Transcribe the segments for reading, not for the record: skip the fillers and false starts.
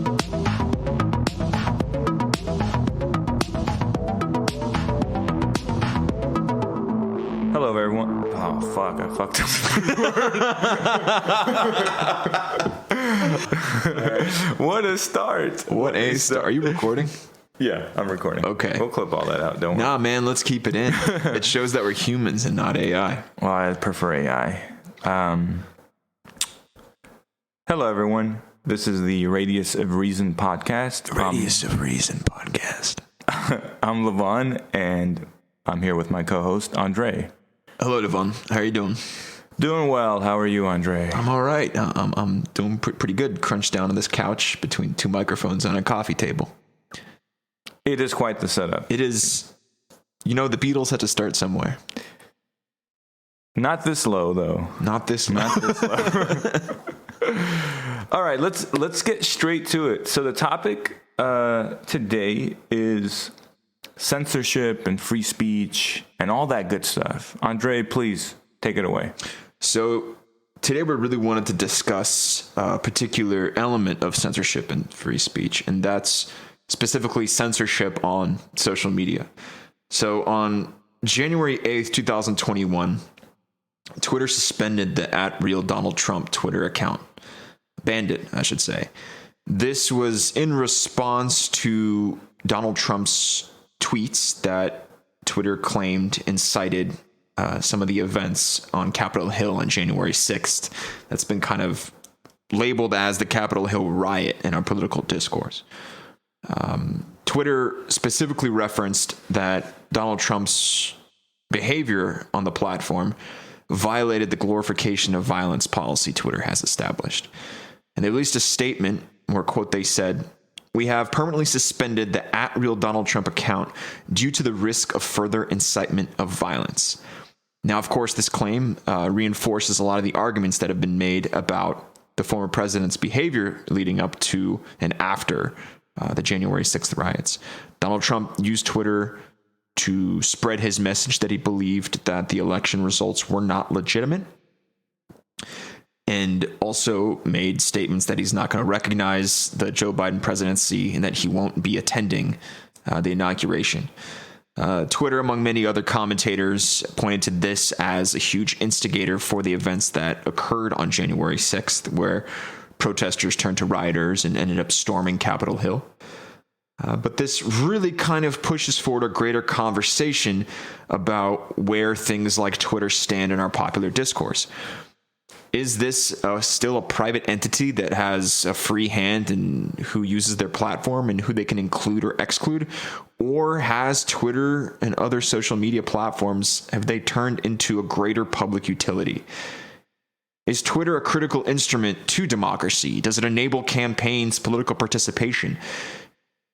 Hello, everyone. Oh, fuck. I fucked up. What a start. What a start. Are you recording? Yeah, I'm recording. Okay. We'll clip all that out, don't we? Nah, man, let's keep it in. It shows that we're humans and not AI. Well, I prefer AI. Hello, everyone. This is the Radius of Reason podcast. Radius of Reason podcast. I'm Levon, and I'm here with my co-host, Andre. Hello, Devon. How are you doing? Doing well. How are you, Andre? I'm all right. I'm doing pretty good. Crunched down on this couch between two microphones on a coffee table. It is quite the setup. It is. You know, the Beatles had to start somewhere. Not this low, though. Not this low. All right, let's get straight to it. So the topic today is censorship and free speech and all that good stuff. Andre, please take it away. So today we really wanted to discuss a particular element of censorship and free speech, and that's specifically censorship on social media. So on January 8th, 2021, Twitter suspended the @RealDonaldTrump Twitter account. Banned it, I should say. This was in response to Donald Trump's tweets that Twitter claimed incited some of the events on Capitol Hill on January 6th. That's been kind of labeled as the Capitol Hill riot in our political discourse. Twitter specifically referenced that Donald Trump's behavior on the platform violated the glorification of violence policy Twitter has established. And they released a statement where, quote, they said, "We have permanently suspended the @RealDonaldTrump account due to the risk of further incitement of violence." Now, of course, this claim reinforces a lot of the arguments that have been made about the former president's behavior leading up to and after the January 6th riots. Donald Trump used Twitter to spread his message that he believed that the election results were not legitimate, and also made statements that he's not going to recognize the Joe Biden presidency and that he won't be attending the inauguration. Twitter, among many other commentators, pointed to this as a huge instigator for the events that occurred on January 6th, where protesters turned to rioters and ended up storming Capitol Hill. But this really kind of pushes forward a greater conversation about where things like Twitter stand in our popular discourse. Is this still a private entity that has a free hand in who uses their platform and who they can include or exclude? Or has Twitter and other social media platforms, have they turned into a greater public utility? Is Twitter a critical instrument to democracy? Does it enable campaigns, political participation?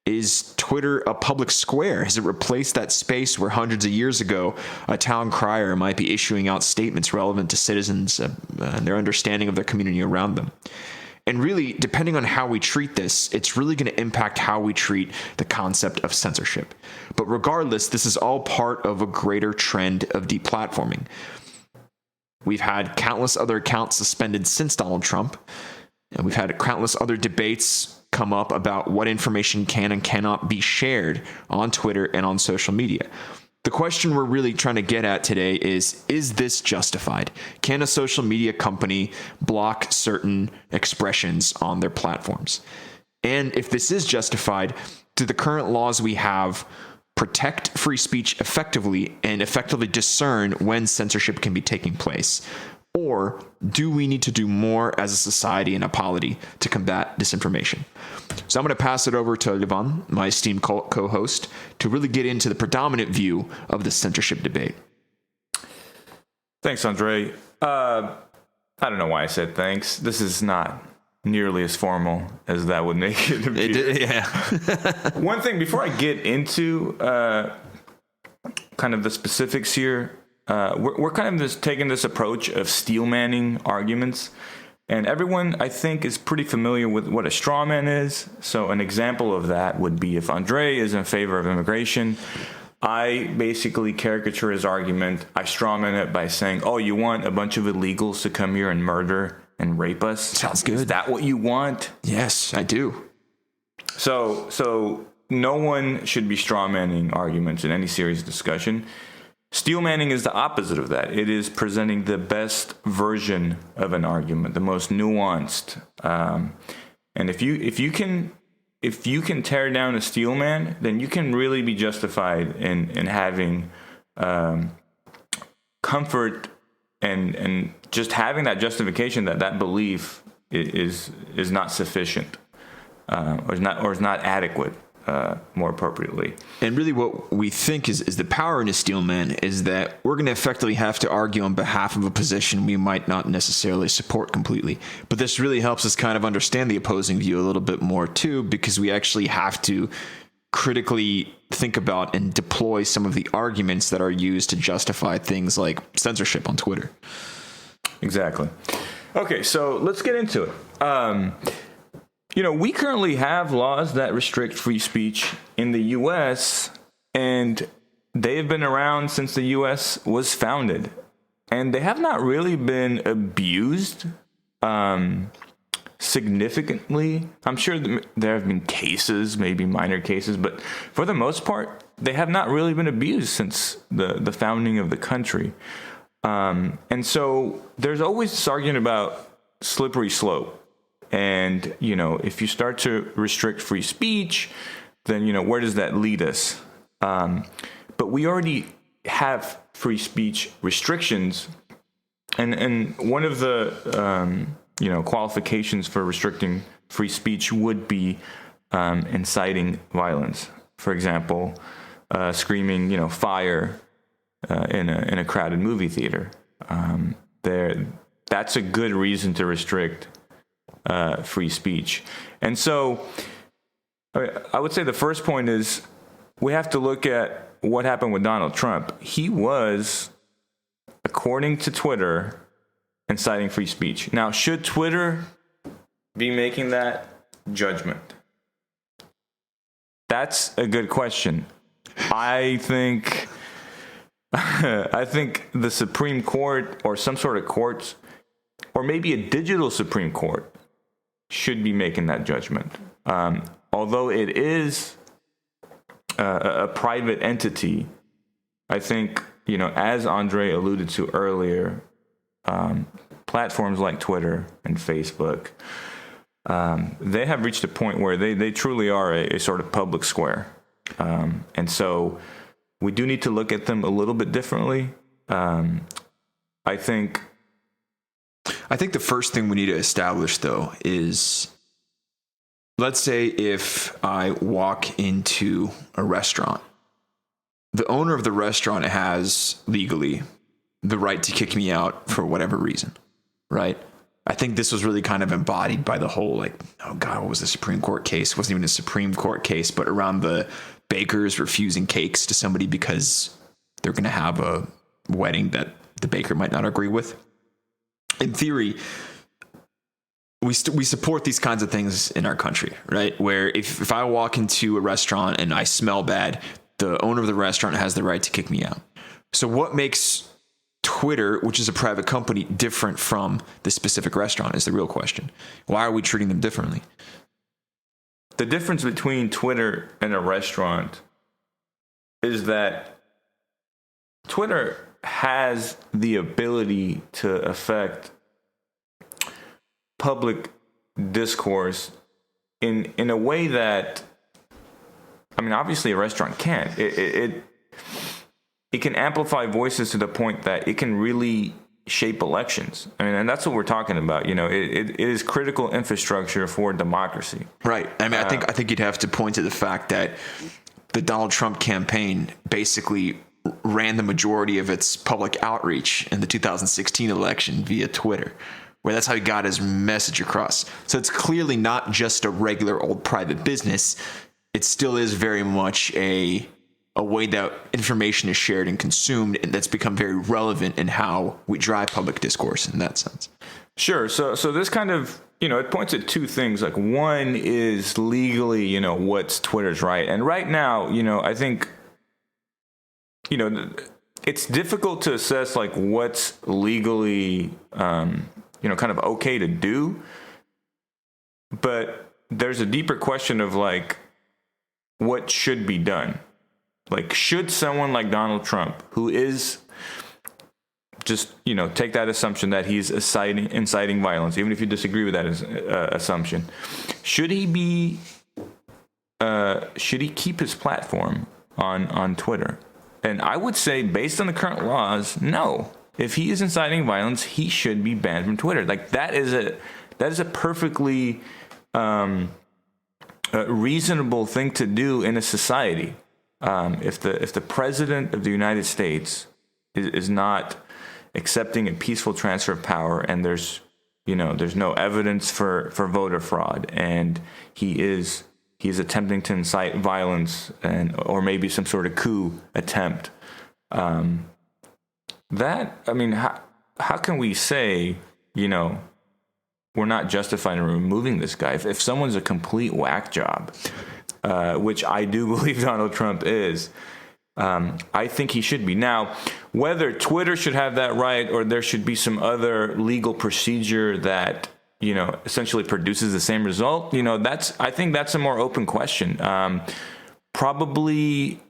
Is Twitter a public square? Has it replaced that space where hundreds of years ago a town crier might be issuing out statements relevant to citizens and their understanding of their community around them? And really, depending on how we treat this, it's really going to impact how we treat the concept of censorship. But regardless, this is all part of a greater trend of deplatforming. We've had countless other accounts suspended since Donald Trump, and we've had countless other debates come up about what information can and cannot be shared on Twitter and on social media. The question we're really trying to get at today is this justified? Can a social media company block certain expressions on their platforms? And if this is justified, do the current laws we have protect free speech effectively and effectively discern when censorship can be taking place? Or do we need to do more as a society and a polity to combat disinformation? So I'm going to pass it over to Levan, my esteemed co-host, to really get into the predominant view of the censorship debate. Thanks, Andre. I don't know why I said thanks. This is not nearly as formal as that would make it appear. Yeah. One thing before I get into kind of the specifics here, we're kind of just taking this approach of steel manning arguments. And everyone, I think, is pretty familiar with what a straw man is. So an example of that would be if Andre is in favor of immigration, I basically caricature his argument. I strawman it by saying, oh, you want a bunch of illegals to come here and murder and rape us? Sounds good. Is that what you want? Yes, I do. So no one should be strawmanning arguments in any serious discussion. Steelmanning is the opposite of that. It is presenting the best version of an argument, the most nuanced. And if you can tear down a steelman, then you can really be justified in having comfort and just having that justification that belief is not sufficient or is not adequate. More appropriately. And really what we think is the power in a steelman is that we're going to effectively have to argue on behalf of a position we might not necessarily support completely. But this really helps us kind of understand the opposing view a little bit more too, because we actually have to critically think about and deploy some of the arguments that are used to justify things like censorship on Twitter. Exactly. Okay, so let's get into it. We currently have laws that restrict free speech in the U.S., and they have been around since the U.S. was founded. And they have not really been abused significantly. I'm sure there have been cases, maybe minor cases, but for the most part, they have not really been abused since the founding of the country. And so there's always this argument about slippery slope. And, if you start to restrict free speech, then, where does that lead us? But we already have free speech restrictions. And one of the, qualifications for restricting free speech would be inciting violence. For example, screaming, fire in a crowded movie theater. That's a good reason to restrict free speech. And so I would say the first point is we have to look at what happened with Donald Trump. He was, according to Twitter, inciting free speech. Now, should Twitter be making that judgment? That's a good question. I think the Supreme Court or some sort of courts, or maybe a digital Supreme Court, should be making that judgment. Although it is a private entity, I think, as Andre alluded to earlier, platforms like Twitter and Facebook, they have reached a point where they truly are a sort of public square. And so we do need to look at them a little bit differently. I think the first thing we need to establish, though, is, let's say if I walk into a restaurant, the owner of the restaurant has legally the right to kick me out for whatever reason, right? I think this was really kind of embodied by the whole, what was the Supreme Court case? It wasn't even a Supreme Court case, but around the bakers refusing cakes to somebody because they're going to have a wedding that the baker might not agree with. In theory, we support these kinds of things in our country, right? Where if I walk into a restaurant and I smell bad, the owner of the restaurant has the right to kick me out. So what makes Twitter, which is a private company, different from the specific restaurant is the real question. Why are we treating them differently? The difference between Twitter and a restaurant is that Twitter has the ability to affect public discourse in a way that, obviously a restaurant can't. It can amplify voices to the point that it can really shape elections. And that's what we're talking about. It is critical infrastructure for democracy. Right. I think you'd have to point to the fact that the Donald Trump campaign basically ran the majority of its public outreach in the 2016 election via Twitter, where that's how he got his message across. So it's clearly not just a regular old private business. It still is very much a way that information is shared and consumed, and that's become very relevant in how we drive public discourse in that sense. Sure. So this kind of, it points at two things. Like, one is legally, what's Twitter's right. And right now, I think, it's difficult to assess like what's legally, kind of okay to do. But there's a deeper question of like, what should be done? Like, should someone like Donald Trump, who is just, take that assumption that he's inciting violence, even if you disagree with that assumption, should he keep his platform on Twitter? And I would say, based on the current laws, no. If he is inciting violence, he should be banned from Twitter. Like, that is a perfectly reasonable thing to do in a society. If the president of the United States is not accepting a peaceful transfer of power, and there's no evidence for voter fraud, and he is attempting to incite violence or maybe some sort of coup attempt, how can we say, we're not justified in removing this guy? If someone's a complete whack job, which I do believe Donald Trump is, I think he should be. Now, whether Twitter should have that right or there should be some other legal procedure that, essentially produces the same result, I think that's a more open question. Probably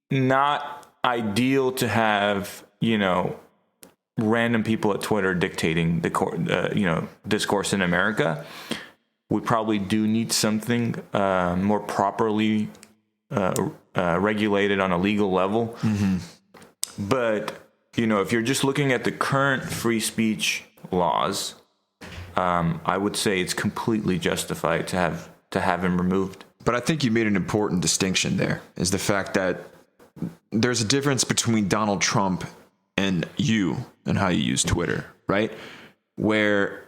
not ideal to have, random people at Twitter dictating the discourse in America. We probably do need something more properly regulated on a legal level. Mm-hmm. But if you're just looking at the current free speech laws, I would say it's completely justified to have him removed. But I think you made an important distinction there, is the fact that there's a difference between Donald Trump and you and how you use Twitter, right? Where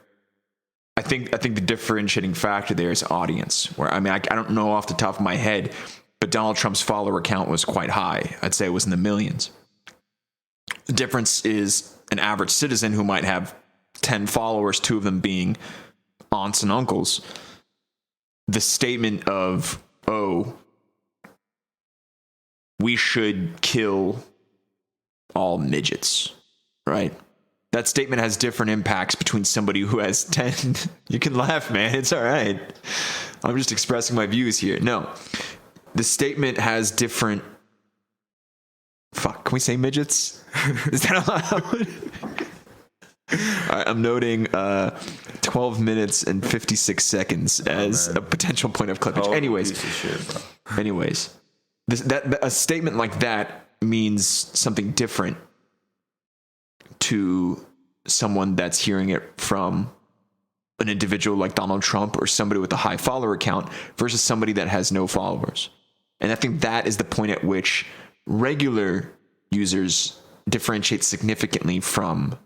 I think the differentiating factor there is audience. Where I don't know off the top of my head, but Donald Trump's follower count was quite high. I'd say it was in the millions. The difference is an average citizen who might have 10 followers, 2 of them being aunts and uncles. The statement of, we should kill all midgets, right? That statement has different impacts between somebody who has 10. You can laugh, man. It's all right. I'm just expressing my views here. No, the statement has different. Fuck, can we say midgets? Is that allowed? All right, I'm noting 12 minutes and 56 seconds as a potential point of clippage. Anyways, a statement like that means something different to someone that's hearing it from an individual like Donald Trump or somebody with a high follower count versus somebody that has no followers. And I think that is the point at which regular users differentiate significantly from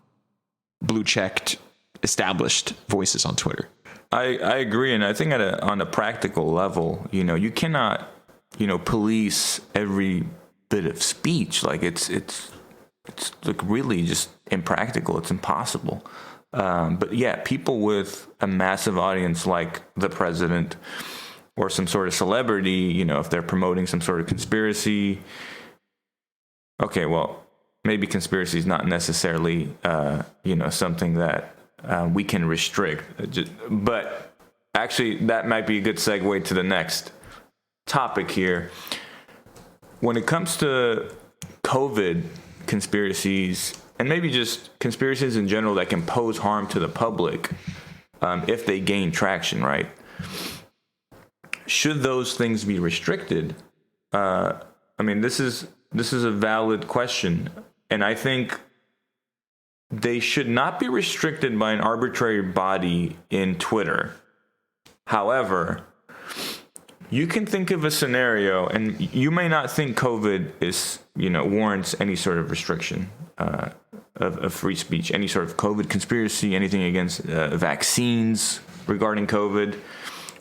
blue-checked established voices on Twitter. I agree, and I think on a practical level, you cannot, police every bit of speech. Like it's like really just impractical. It's impossible. But yeah, people with a massive audience like the president or some sort of celebrity, if they're promoting some sort of conspiracy. Okay, well, maybe conspiracy is not necessarily, something that we can restrict. But actually, that might be a good segue to the next topic here. When it comes to COVID conspiracies, and maybe just conspiracies in general that can pose harm to the public, if they gain traction, right? Should those things be restricted? This is a valid question, and I think they should not be restricted by an arbitrary body in Twitter. However, you can think of a scenario, and you may not think COVID is, warrants any sort of restriction of free speech, any sort of COVID conspiracy, anything against vaccines regarding COVID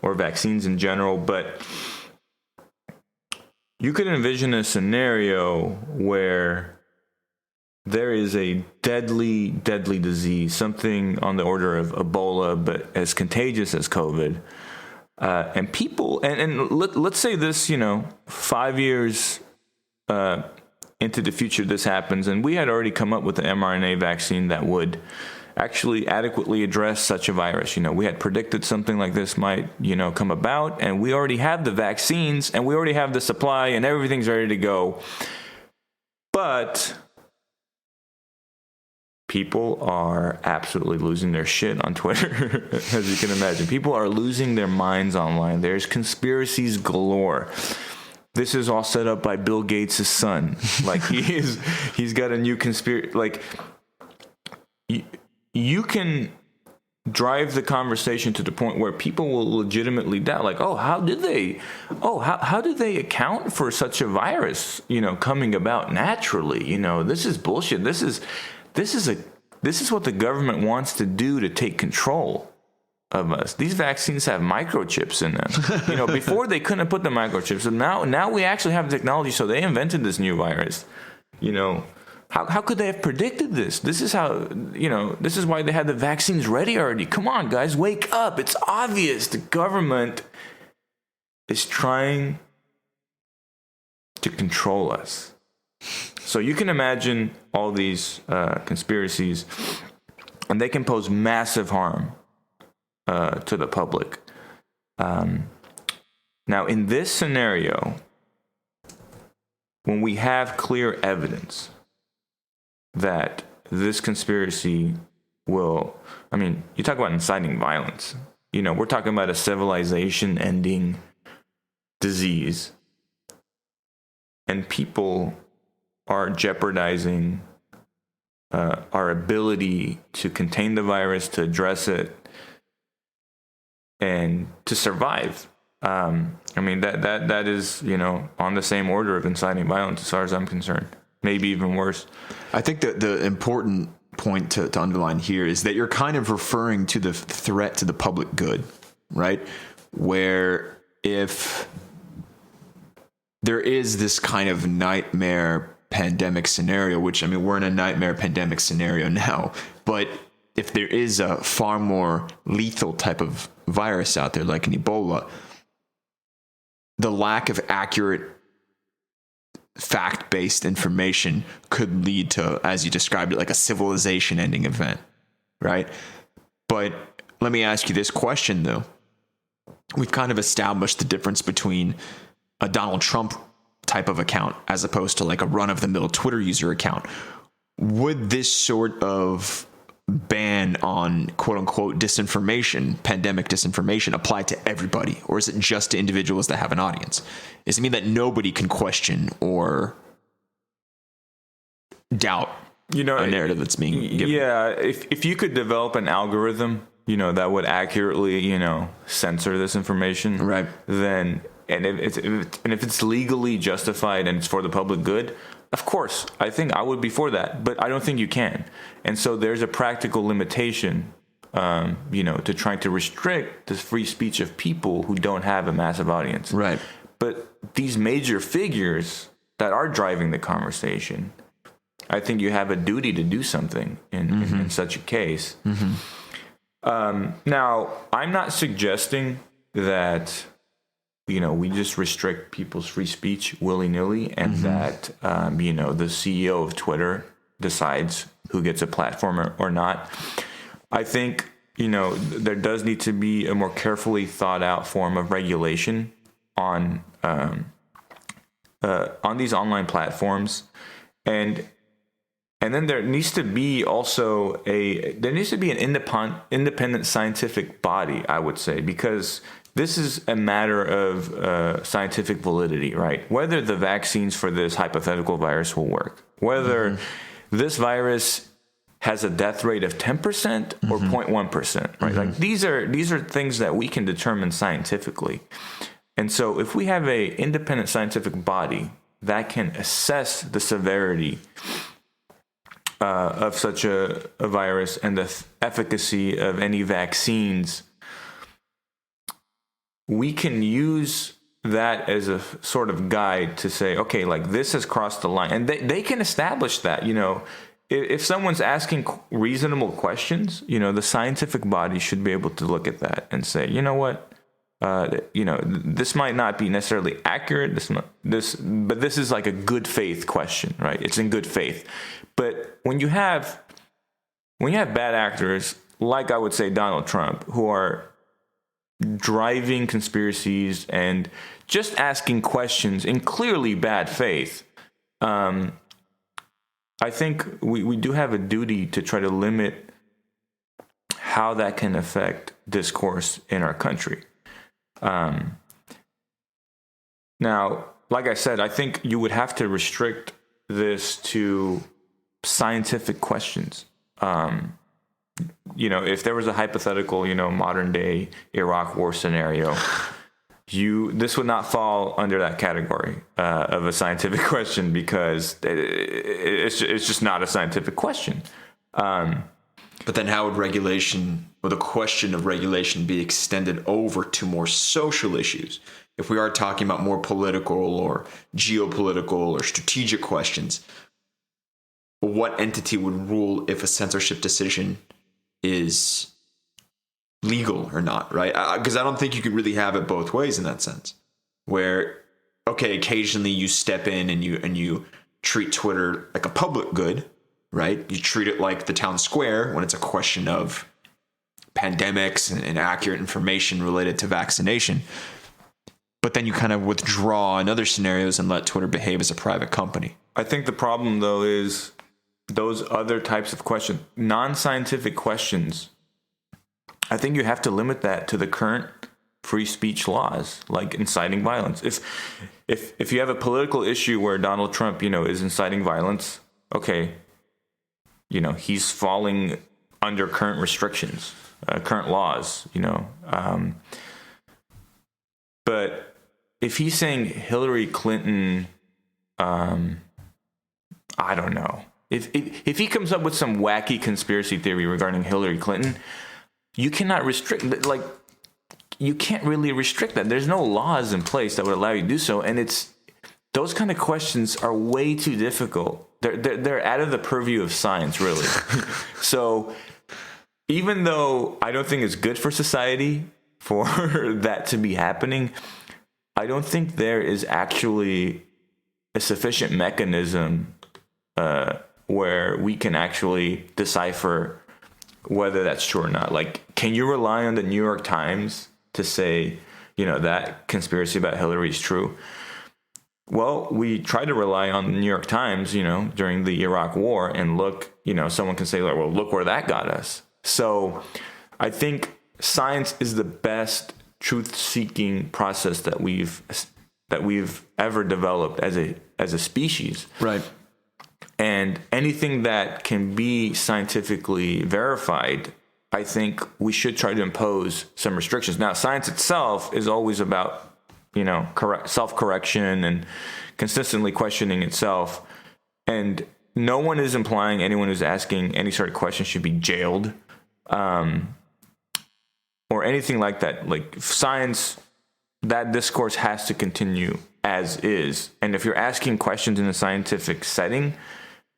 or vaccines in general, but you could envision a scenario where there is a deadly disease, something on the order of Ebola, but as contagious as COVID. And people, and let's say this, 5 years into the future, this happens, and we had already come up with an mRNA vaccine that would actually adequately address such a virus. We had predicted something like this might, come about, and we already have the vaccines, and we already have the supply, and everything's ready to go. But people are absolutely losing their shit on Twitter, as you can imagine. People are losing their minds online. There's conspiracies galore. This is all set up by Bill Gates' son. Like, he's got a new conspiracy. Like, you can drive the conversation to the point where people will legitimately doubt, like, how did they account for such a virus, coming about naturally? This is bullshit. This is what the government wants to do to take control of us. These vaccines have microchips in them. Before they couldn't put the microchips, and now we actually have technology. So they invented this new virus. How could they have predicted this? This is how, this is why they had the vaccines ready already. Come on, guys, wake up. It's obvious the government is trying to control us. So you can imagine all these conspiracies, and they can pose massive harm to the public. Now, in this scenario, when we have clear evidence that this conspiracy you talk about inciting violence. We're talking about a civilization-ending disease, and people are jeopardizing our ability to contain the virus, to address it, and to survive. That is, on the same order of inciting violence as far as I'm concerned. Maybe even worse. I think that the important point to underline here is that you're kind of referring to the threat to the public good, right? Where if there is this kind of nightmare pandemic scenario, which, we're in a nightmare pandemic scenario now, but if there is a far more lethal type of virus out there, like an Ebola, the lack of accurate fact-based information could lead to, as you described it, like a civilization-ending event, right? But let me ask you this question, though. We've kind of established the difference between a Donald Trump type of account as opposed to like a run-of-the-mill Twitter user account. Would this sort of ban on quote-unquote disinformation, pandemic disinformation, apply to everybody? Or is it just to individuals that have an audience? Does it mean that nobody can question or doubt a narrative that's being given? Yeah, if you could develop an algorithm, that would accurately, censor this information, right? Then, and if it's legally justified and it's for the public good, of course, I think I would be for that, but I don't think you can. And so there's a practical limitation, to trying to restrict the free speech of people who don't have a massive audience. Right. But these major figures that are driving the conversation, I think you have a duty to do something in such a case. Now, I'm not suggesting that we just restrict people's free speech willy-nilly and that, the CEO of Twitter decides who gets a platform or not. I think, there does need to be a more carefully thought out form of regulation on these online platforms. And then there needs to be also an independent scientific body, I would say, because this is a matter of scientific validity, right? Whether the vaccines for this hypothetical virus will work, whether this virus has a death rate of 10% or 0.1%, right? Like these are things that we can determine scientifically. And so if we have a independent scientific body that can assess the severity of such a virus and the efficacy of any vaccines, we can use that as a sort of guide to say, okay, like this has crossed the line. And they can establish that, if someone's asking reasonable questions, the scientific body should be able to look at that and say, you know what, this might not be necessarily accurate. But this is like a good faith question, right? It's in good faith. But when you have when you have bad actors, like I would say Donald Trump, who are driving conspiracies and just asking questions in clearly bad faith, I think we do have a duty to try to limit how that can affect discourse in our country. Now, like I said, I think you would have to restrict this to scientific questions. If there was a hypothetical, modern day Iraq war scenario, this would not fall under that category of a scientific question, because it's just not a scientific question. But then how would regulation, or the question of regulation, be extended over to more social issues? If we are talking about more political or geopolitical or strategic questions, what entity would rule if a censorship decision is legal or not, right? Because I don't think you could really have it both ways in that sense, where, okay, occasionally you step in and you treat Twitter like a public good, right? You treat it like the town square when it's a question of pandemics and accurate information related to vaccination. But then you kind of withdraw in other scenarios and let Twitter behave as a private company. I think the problem, though, is those other types of questions, non-scientific questions, I think you have to limit that to the current free speech laws, like inciting violence. If you have a political issue where Donald Trump, is inciting violence, okay, he's falling under current restrictions, current laws, but if he's saying Hillary Clinton, I don't know. If he comes up with some wacky conspiracy theory regarding Hillary Clinton, you cannot restrict, you can't really restrict that. There's no laws in place that would allow you to do so. And those kind of questions are way too difficult. They're out of the purview of science, really. So even though I don't think it's good for society for that to be happening, I don't think there is actually a sufficient mechanism where we can actually decipher whether that's true or not. Like, can you rely on the New York Times to say, that conspiracy about Hillary is true? Well, we try to rely on the New York Times, during the Iraq war, and look, someone can say, well, look where that got us. So I think science is the best truth-seeking process that we've ever developed as a species. Right. And anything that can be scientifically verified, I think we should try to impose some restrictions. Now, science itself is always about, self-correction and consistently questioning itself. And no one is implying anyone who's asking any sort of question should be jailed, or anything like that. Like, science, that discourse has to continue as is. And if you're asking questions in a scientific setting,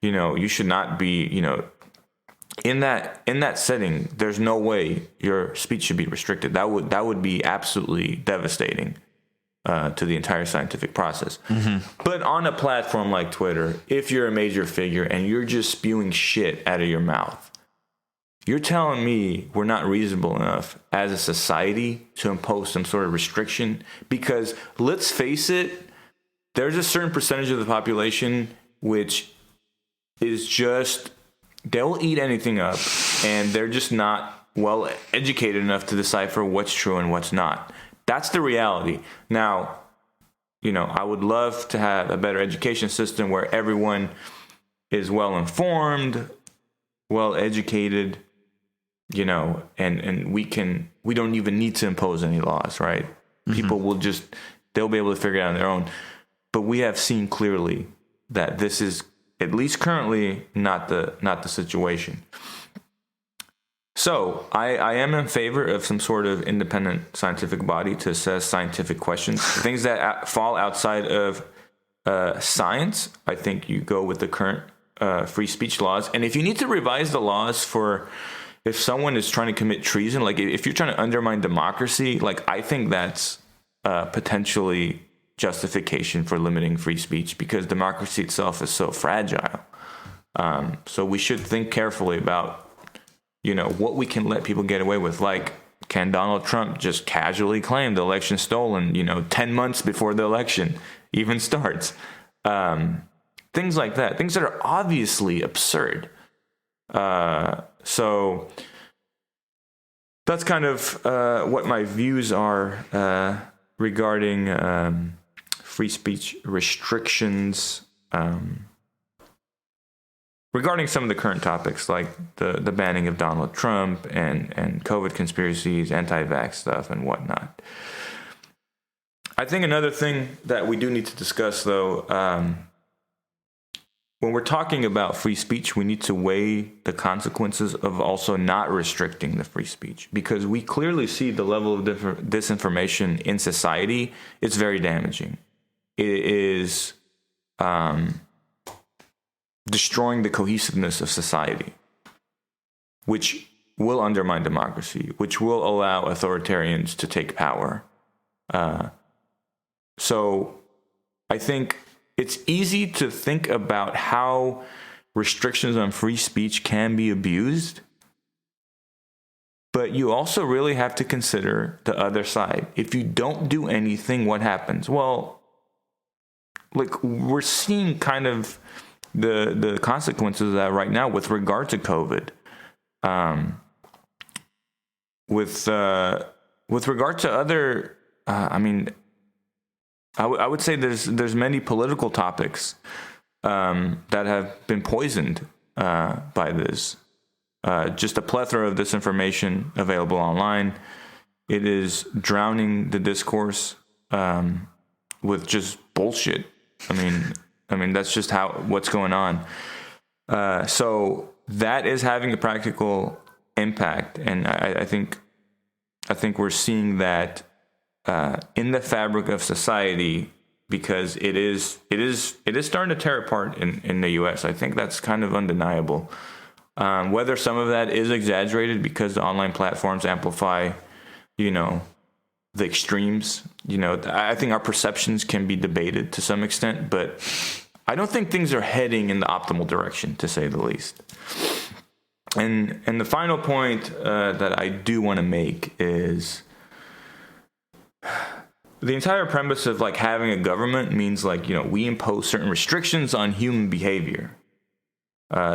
you should not be, in that setting, there's no way your speech should be restricted. That would be absolutely devastating to the entire scientific process. Mm-hmm. But on a platform like Twitter, if you're a major figure and you're just spewing shit out of your mouth, you're telling me we're not reasonable enough as a society to impose some sort of restriction? Because let's face it, there's a certain percentage of the population which is just, they'll eat anything up, and they're just not well educated enough to decipher what's true and what's not. That's the reality. Now, I would love to have a better education system where everyone is well informed, well educated, and we don't even need to impose any laws, right? Mm-hmm. People they'll be able to figure it out on their own. But we have seen clearly that this is, at least currently, not the situation. So I am in favor of some sort of independent scientific body to assess scientific questions. Things that fall outside of science, I think you go with the current free speech laws. And if you need to revise the laws for, if someone is trying to commit treason, like if you're trying to undermine democracy, like I think that's potentially justification for limiting free speech, because democracy itself is so fragile. So we should think carefully about what we can let people get away with. Like, can Donald Trump just casually claim the election stolen, 10 months before the election even starts? Things like that, things that are obviously absurd. So that's kind of what my views are regarding free speech restrictions, regarding some of the current topics, like the banning of Donald Trump and COVID conspiracies, anti-vax stuff, and whatnot. I think another thing that we do need to discuss, though, when we're talking about free speech, we need to weigh the consequences of also not restricting the free speech, because we clearly see the level of disinformation in society. It's very damaging. It is destroying the cohesiveness of society, which will undermine democracy, which will allow authoritarians to take power. So I think it's easy to think about how restrictions on free speech can be abused, but you also really have to consider the other side. If you don't do anything, what happens? Well, like, we're seeing kind of the consequences of that right now with regard to COVID. With regard to other, I would say there's many political topics that have been poisoned by this. Just a plethora of disinformation available online. It is drowning the discourse with just bullshit. I mean that's just what's going on. So that is having a practical impact, and I think we're seeing that in the fabric of society, because it is starting to tear apart in the U.S. I think that's kind of undeniable. Whether some of that is exaggerated because the online platforms amplify, the extremes, I think our perceptions can be debated to some extent, but I don't think things are heading in the optimal direction, to say the least. And the final point that I do want to make is the entire premise of like having a government means like, we impose certain restrictions on human behavior.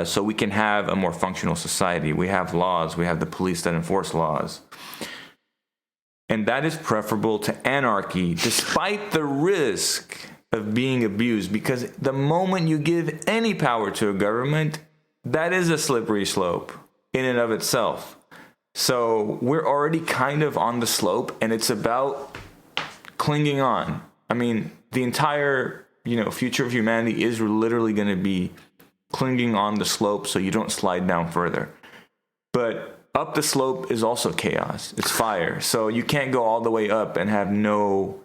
So we can have a more functional society. We have laws. We have the police that enforce laws. And that is preferable to anarchy, despite the risk of being abused, because the moment you give any power to a government, that is a slippery slope in and of itself. So we're already kind of on the slope, and it's about clinging on. I mean, the entire, future of humanity is literally going to be clinging on the slope so you don't slide down further. But up the slope is also chaos. It's fire. So you can't go all the way up and have no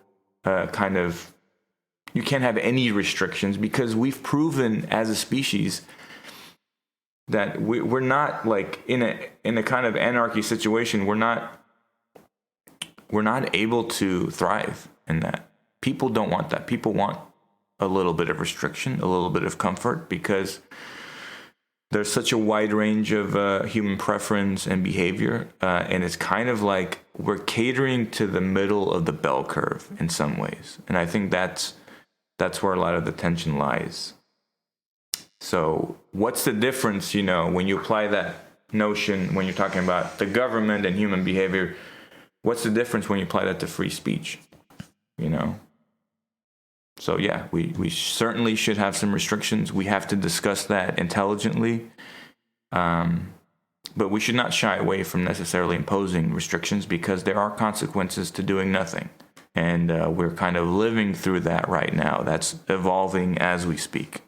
you can't have any restrictions, because we've proven as a species that we're not like in a kind of anarchy situation. We're not able to thrive in that. People don't want that. People want a little bit of restriction, a little bit of comfort, because there's such a wide range of human preference and behavior, and it's kind of like we're catering to the middle of the bell curve in some ways, and I think that's where a lot of the tension lies. So what's the difference, when you apply that notion, when you're talking about the government and human behavior, what's the difference when you apply that to free speech, So yeah, we certainly should have some restrictions. We have to discuss that intelligently. But we should not shy away from necessarily imposing restrictions, because there are consequences to doing nothing. And we're kind of living through that right now. That's evolving as we speak.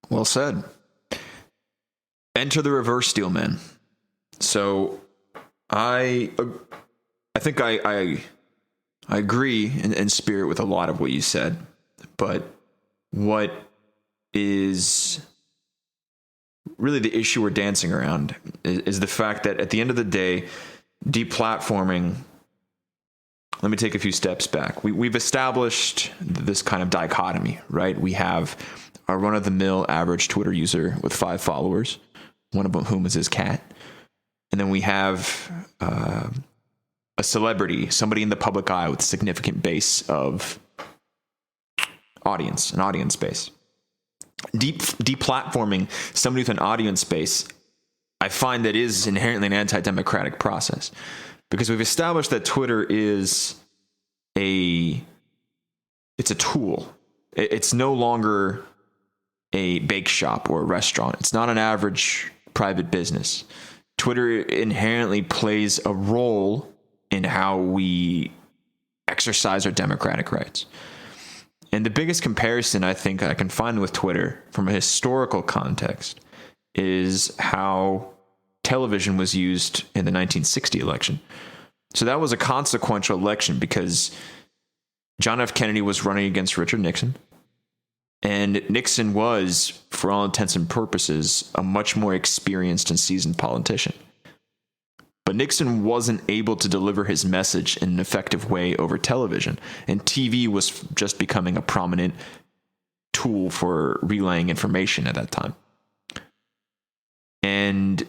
Well said. Enter the reverse steel man. So I think I agree in spirit with a lot of what you said, but what is really the issue we're dancing around is the fact that at the end of the day, deplatforming, let me take a few steps back. We've established this kind of dichotomy, right? We have a run-of-the-mill average Twitter user with 5 followers, one of whom is his cat. and then we have a celebrity, somebody in the public eye with a significant base of audience, an audience base. Deplatforming somebody with an audience base, I find that is inherently an anti-democratic process, because we've established that Twitter is it's a tool. It's no longer a bake shop or a restaurant. It's not an average private business. Twitter inherently plays a role in how we exercise our democratic rights. And the biggest comparison I think I can find with Twitter from a historical context is how television was used in the 1960 election. So that was a consequential election because John F. Kennedy was running against Richard Nixon. And Nixon was, for all intents and purposes, a much more experienced and seasoned politician. But Nixon wasn't able to deliver his message in an effective way over television. And TV was just becoming a prominent tool for relaying information at that time. And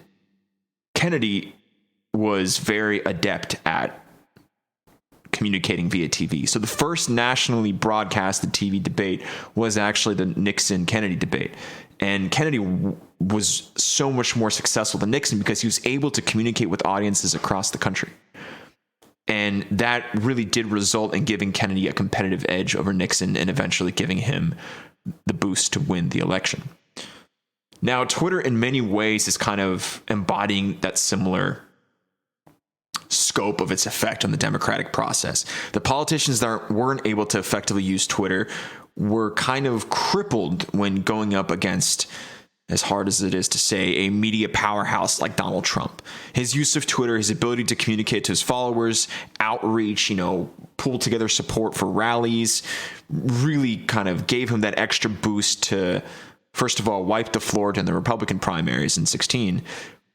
Kennedy was very adept at communicating via TV. So the first nationally broadcasted TV debate was actually the Nixon-Kennedy debate. And Kennedy was so much more successful than Nixon because he was able to communicate with audiences across the country. And that really did result in giving Kennedy a competitive edge over Nixon and eventually giving him the boost to win the election. Now, Twitter in many ways is kind of embodying that similar scope of its effect on the democratic process. The politicians that weren't able to effectively use Twitter were kind of crippled when going up against, as hard as it is to say, a media powerhouse like Donald Trump. His use of Twitter, his ability to communicate to his followers, outreach, pull together support for rallies, really kind of gave him that extra boost to, first of all, wipe the floor in the Republican primaries in 2016.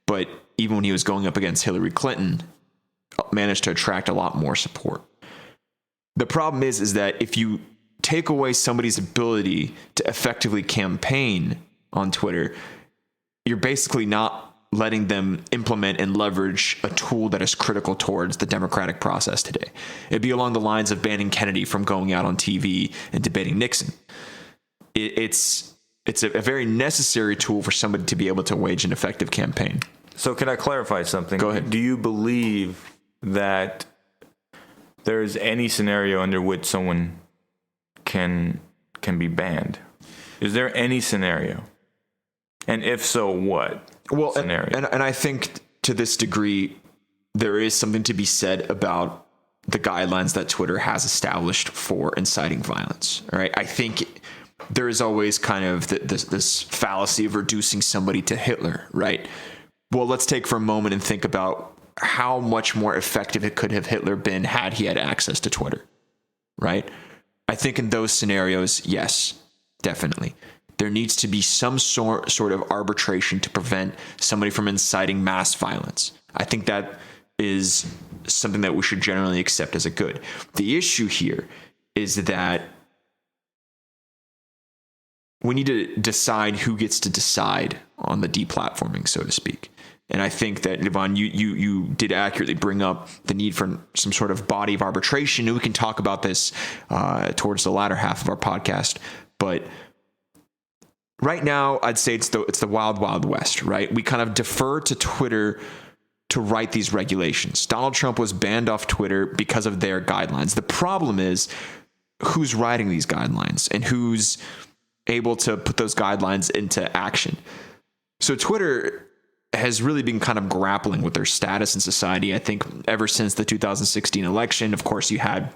But even when he was going up against Hillary Clinton, managed to attract a lot more support. The problem is that if you take away somebody's ability to effectively campaign on Twitter, you're basically not letting them implement and leverage a tool that is critical towards the democratic process today. It'd be along the lines of banning Kennedy from going out on TV and debating Nixon. It's a very necessary tool for somebody to be able to wage an effective campaign. So can I clarify something? Go ahead. Do you believe that there is any scenario under which someone can be banned? Is there any scenario? And if so, what scenario? And I think to this degree, there is something to be said about the guidelines that Twitter has established for inciting violence. All right. I think there is always kind of this fallacy of reducing somebody to Hitler, right? Well, let's take for a moment and think about how much more effective it could have Hitler been had he had access to Twitter, right? I think in those scenarios, yes, definitely. There needs to be some sort of arbitration to prevent somebody from inciting mass violence. I think that is something that we should generally accept as a good. The issue here is that we need to decide who gets to decide on the deplatforming, so to speak. And I think that, Yvonne, you did accurately bring up the need for some sort of body of arbitration. And we can talk about this towards the latter half of our podcast. But right now, I'd say it's the wild, wild west, right? We kind of defer to Twitter to write these regulations. Donald Trump was banned off Twitter because of their guidelines. The problem is who's writing these guidelines and who's able to put those guidelines into action. So Twitter has really been kind of grappling with their status in society. I think ever since the 2016 election, of course, you had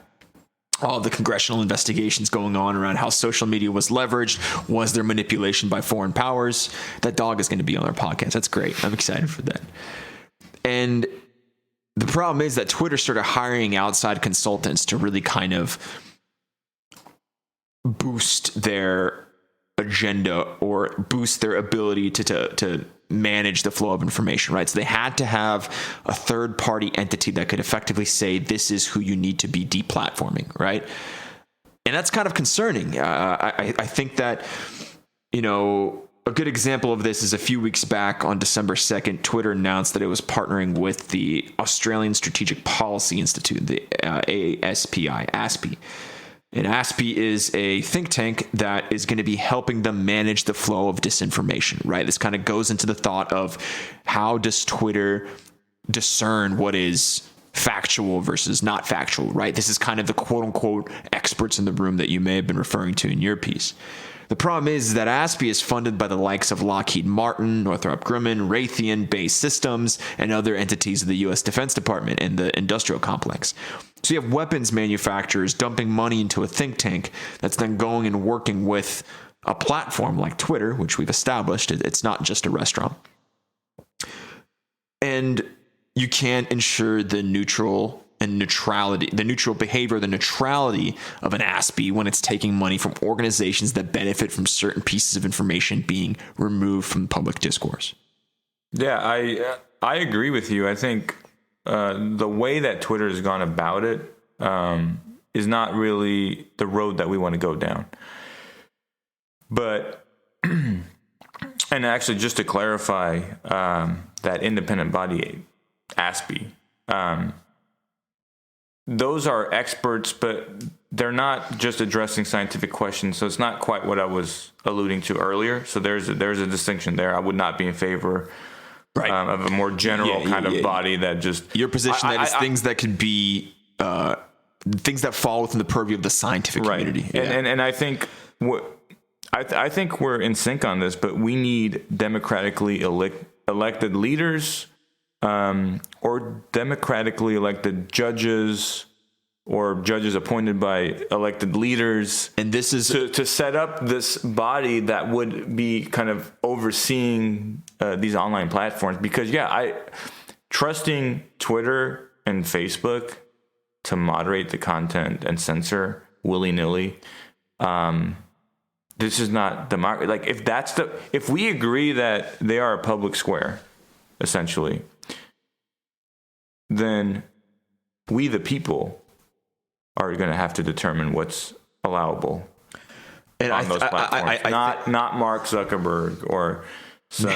all the congressional investigations going on around how social media was leveraged. Was there manipulation by foreign powers? That dog is going to be on our podcast. That's great. I'm excited for that. And the problem is that Twitter started hiring outside consultants to really kind of boost their agenda or boost their ability to manage the flow of information, right? So they had to have a third-party entity that could effectively say, this is who you need to be deplatforming, right? And that's kind of concerning. I think that, a good example of this is a few weeks back on December 2nd, Twitter announced that it was partnering with the Australian Strategic Policy Institute, the ASPI. And ASPI is a think tank that is going to be helping them manage the flow of disinformation, right? This kind of goes into the thought of how does Twitter discern what is factual versus not factual, right? This is kind of the quote unquote experts in the room that you may have been referring to in your piece. The problem is that ASPI is funded by the likes of Lockheed Martin, Northrop Grumman, Raytheon, Base Systems, and other entities of the U.S. Defense Department and the industrial complex. So you have weapons manufacturers dumping money into a think tank that's then going and working with a platform like Twitter, which we've established. It's not just a restaurant. And you can't ensure the neutral behavior, the neutrality of an ASPI when it's taking money from organizations that benefit from certain pieces of information being removed from public discourse. Yeah, I agree with you. I think the way that Twitter has gone about it is not really the road that we want to go down. But, and actually, just to clarify, that independent body, ASPI, those are experts, but they're not just addressing scientific questions. So it's not quite what I was alluding to earlier. So there's a distinction there. I would not be in favor of a more general body that just... Your position that is things that could be... things that fall within the purview of the scientific community. Yeah. And I think... I think we're in sync on this, but we need democratically elected leaders or democratically elected judges or judges appointed by elected leaders. And this is to set up this body that would be kind of overseeing these online platforms. Because, trusting Twitter and Facebook to moderate the content and censor willy-nilly, this is not democracy. Like, if we agree that they are a public square, essentially, then we, the people, are going to have to determine what's allowable on those platforms. Not Mark Zuckerberg or some,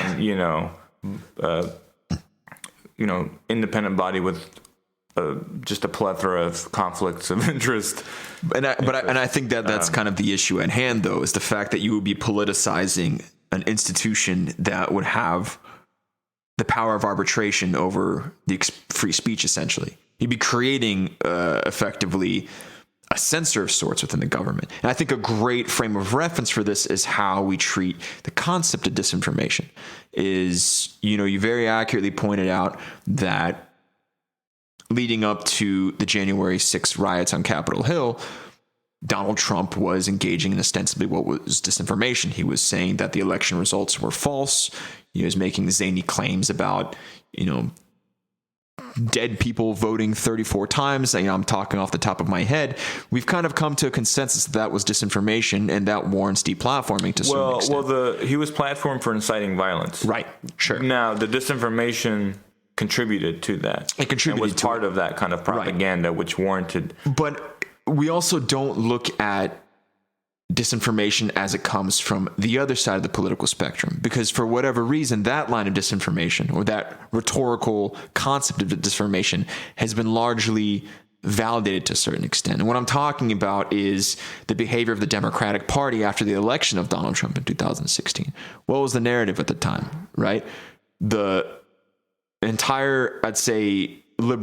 independent body with just a plethora of conflicts of interest. I think that's kind of the issue at hand, though, is the fact that you would be politicizing an institution that would have the power of arbitration over the free speech, essentially. You'd be creating effectively a censor of sorts within the government. And I think a great frame of reference for this is how we treat the concept of disinformation. You very accurately pointed out that leading up to the January 6th riots on Capitol Hill, Donald Trump was engaging in ostensibly what was disinformation. He was saying that the election results were false. He was making zany claims about, dead people voting 34 times. I'm talking off the top of my head. We've kind of come to a consensus that was disinformation, and that warrants deplatforming to some extent. He was platformed for inciting violence. Right. Sure. Now, the disinformation contributed to that. It contributed and was to part of that kind of propaganda, which warranted. But we also don't look at disinformation as it comes from the other side of the political spectrum, because for whatever reason, that line of disinformation or that rhetorical concept of disinformation has been largely validated to a certain extent. And what I'm talking about is the behavior of the Democratic Party after the election of Donald Trump in 2016. What was the narrative at the time, right? The entire, I'd say, the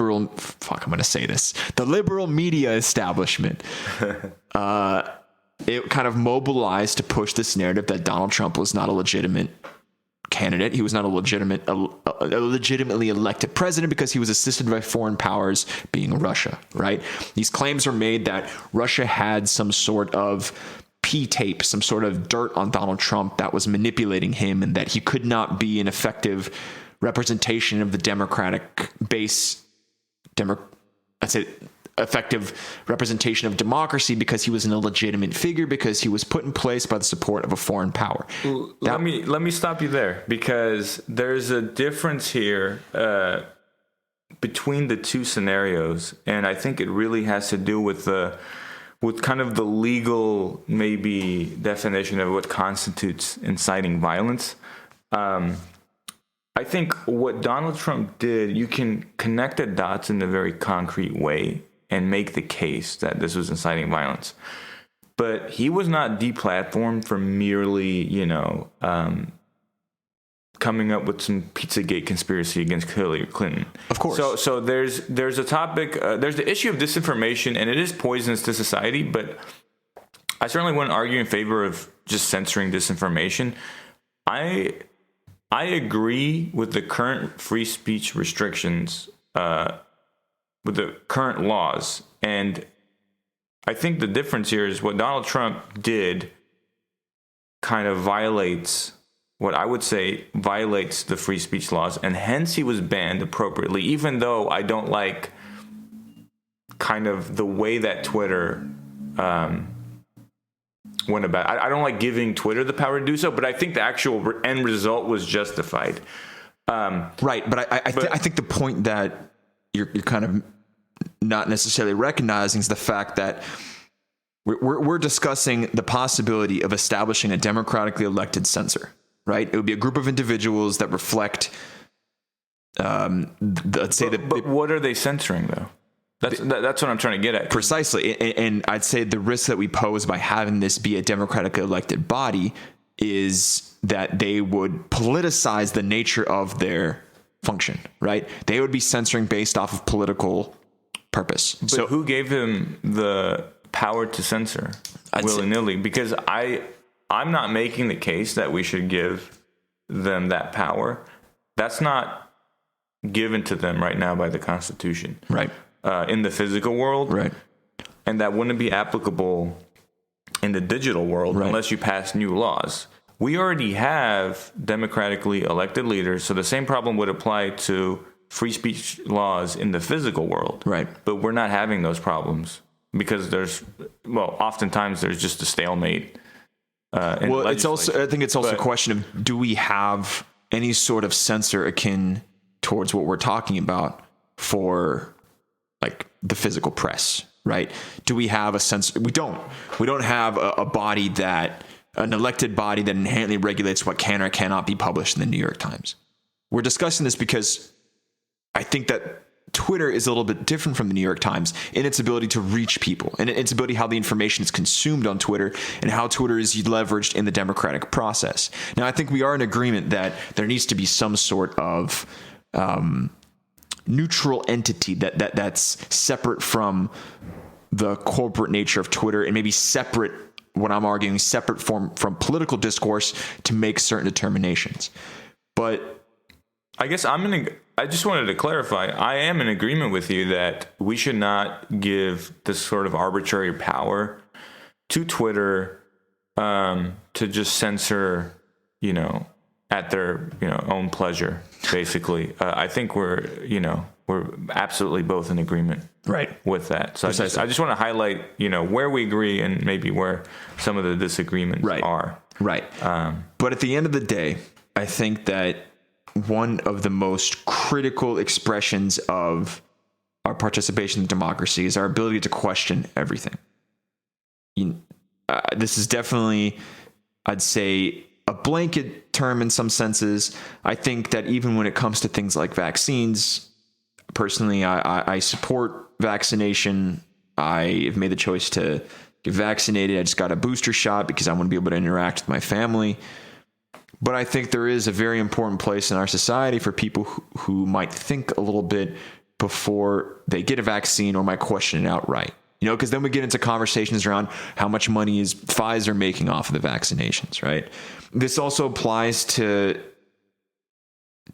liberal media establishment, it kind of mobilized to push this narrative that Donald Trump was not a legitimate candidate. He was not a legitimately elected president because he was assisted by foreign powers, being Russia, right? These claims were made that Russia had some sort of P-tape, some sort of dirt on Donald Trump that was manipulating him, and that he could not be an effective representation of the Democratic base, effective representation of democracy because he was an illegitimate figure, because he was put in place by the support of a foreign power. Let me stop you there, because there's a difference here between the two scenarios, and I think it really has to do with with kind of the legal maybe definition of what constitutes inciting violence. I think what Donald Trump did, you can connect the dots in a very concrete way and make the case that this was inciting violence. But he was not deplatformed for merely, coming up with some Pizzagate conspiracy against Hillary Clinton. Of course. So there's a topic, there's the issue of disinformation, and it is poisonous to society, but I certainly wouldn't argue in favor of just censoring disinformation. I agree with the current free speech restrictions, with the current laws. And I think the difference here is what Donald Trump did kind of violates what I would say violates the free speech laws, and hence he was banned appropriately, even though I don't like kind of the way that Twitter went about. I don't like giving Twitter the power to do so, but I think the actual end result was justified. Right, but I think the point that you're kind of not necessarily recognizing is the fact that we're discussing the possibility of establishing a democratically elected censor. Right, it would be a group of individuals that reflect. Let's say but what are they censoring though? That's what I'm trying to get at. Precisely, and I'd say the risk that we pose by having this be a democratically elected body is that they would politicize the nature of their function. Right, they would be censoring based off of political purpose. But so who gave him the power to censor willy-nilly? Because I'm not making the case that we should give them that power. That's not given to them right now by the Constitution. Right. In the physical world. Right. And that wouldn't be applicable in the digital world unless you pass new laws. We already have democratically elected leaders, so the same problem would apply to free speech laws in the physical world. Right. But we're not having those problems because oftentimes there's just a stalemate. Well, it's also. I think it's also a question of, do we have any sort of censor akin towards what we're talking about for, like, the physical press, right? Do we have a censor? We don't. We don't have a body an elected body that inherently regulates what can or cannot be published in the New York Times. We're discussing this because I think that Twitter is a little bit different from the New York Times in its ability to reach people and its ability how the information is consumed on Twitter and how Twitter is leveraged in the democratic process. Now, I think we are in agreement that there needs to be some sort of neutral entity that's separate from the corporate nature of Twitter and maybe separate, what I'm arguing, separate from political discourse to make certain determinations. But I guess I just wanted to clarify, I am in agreement with you that we should not give this sort of arbitrary power to Twitter to just censor, at their, own pleasure, basically. I think we're absolutely both in agreement with that. So I just want to highlight, where we agree and maybe where some of the disagreements are. Right. But at the end of the day, I think that one of the most critical expressions of our participation in democracy is our ability to question everything. This is definitely, I'd say, a blanket term in some senses. I think that even when it comes to things like vaccines, personally, I support vaccination. I have made the choice to get vaccinated. I just got a booster shot because I want to be able to interact with my family. But I think there is a very important place in our society for people who might think a little bit before they get a vaccine or might question it outright. Because then we get into conversations around how much money is Pfizer making off of the vaccinations, right? This also applies to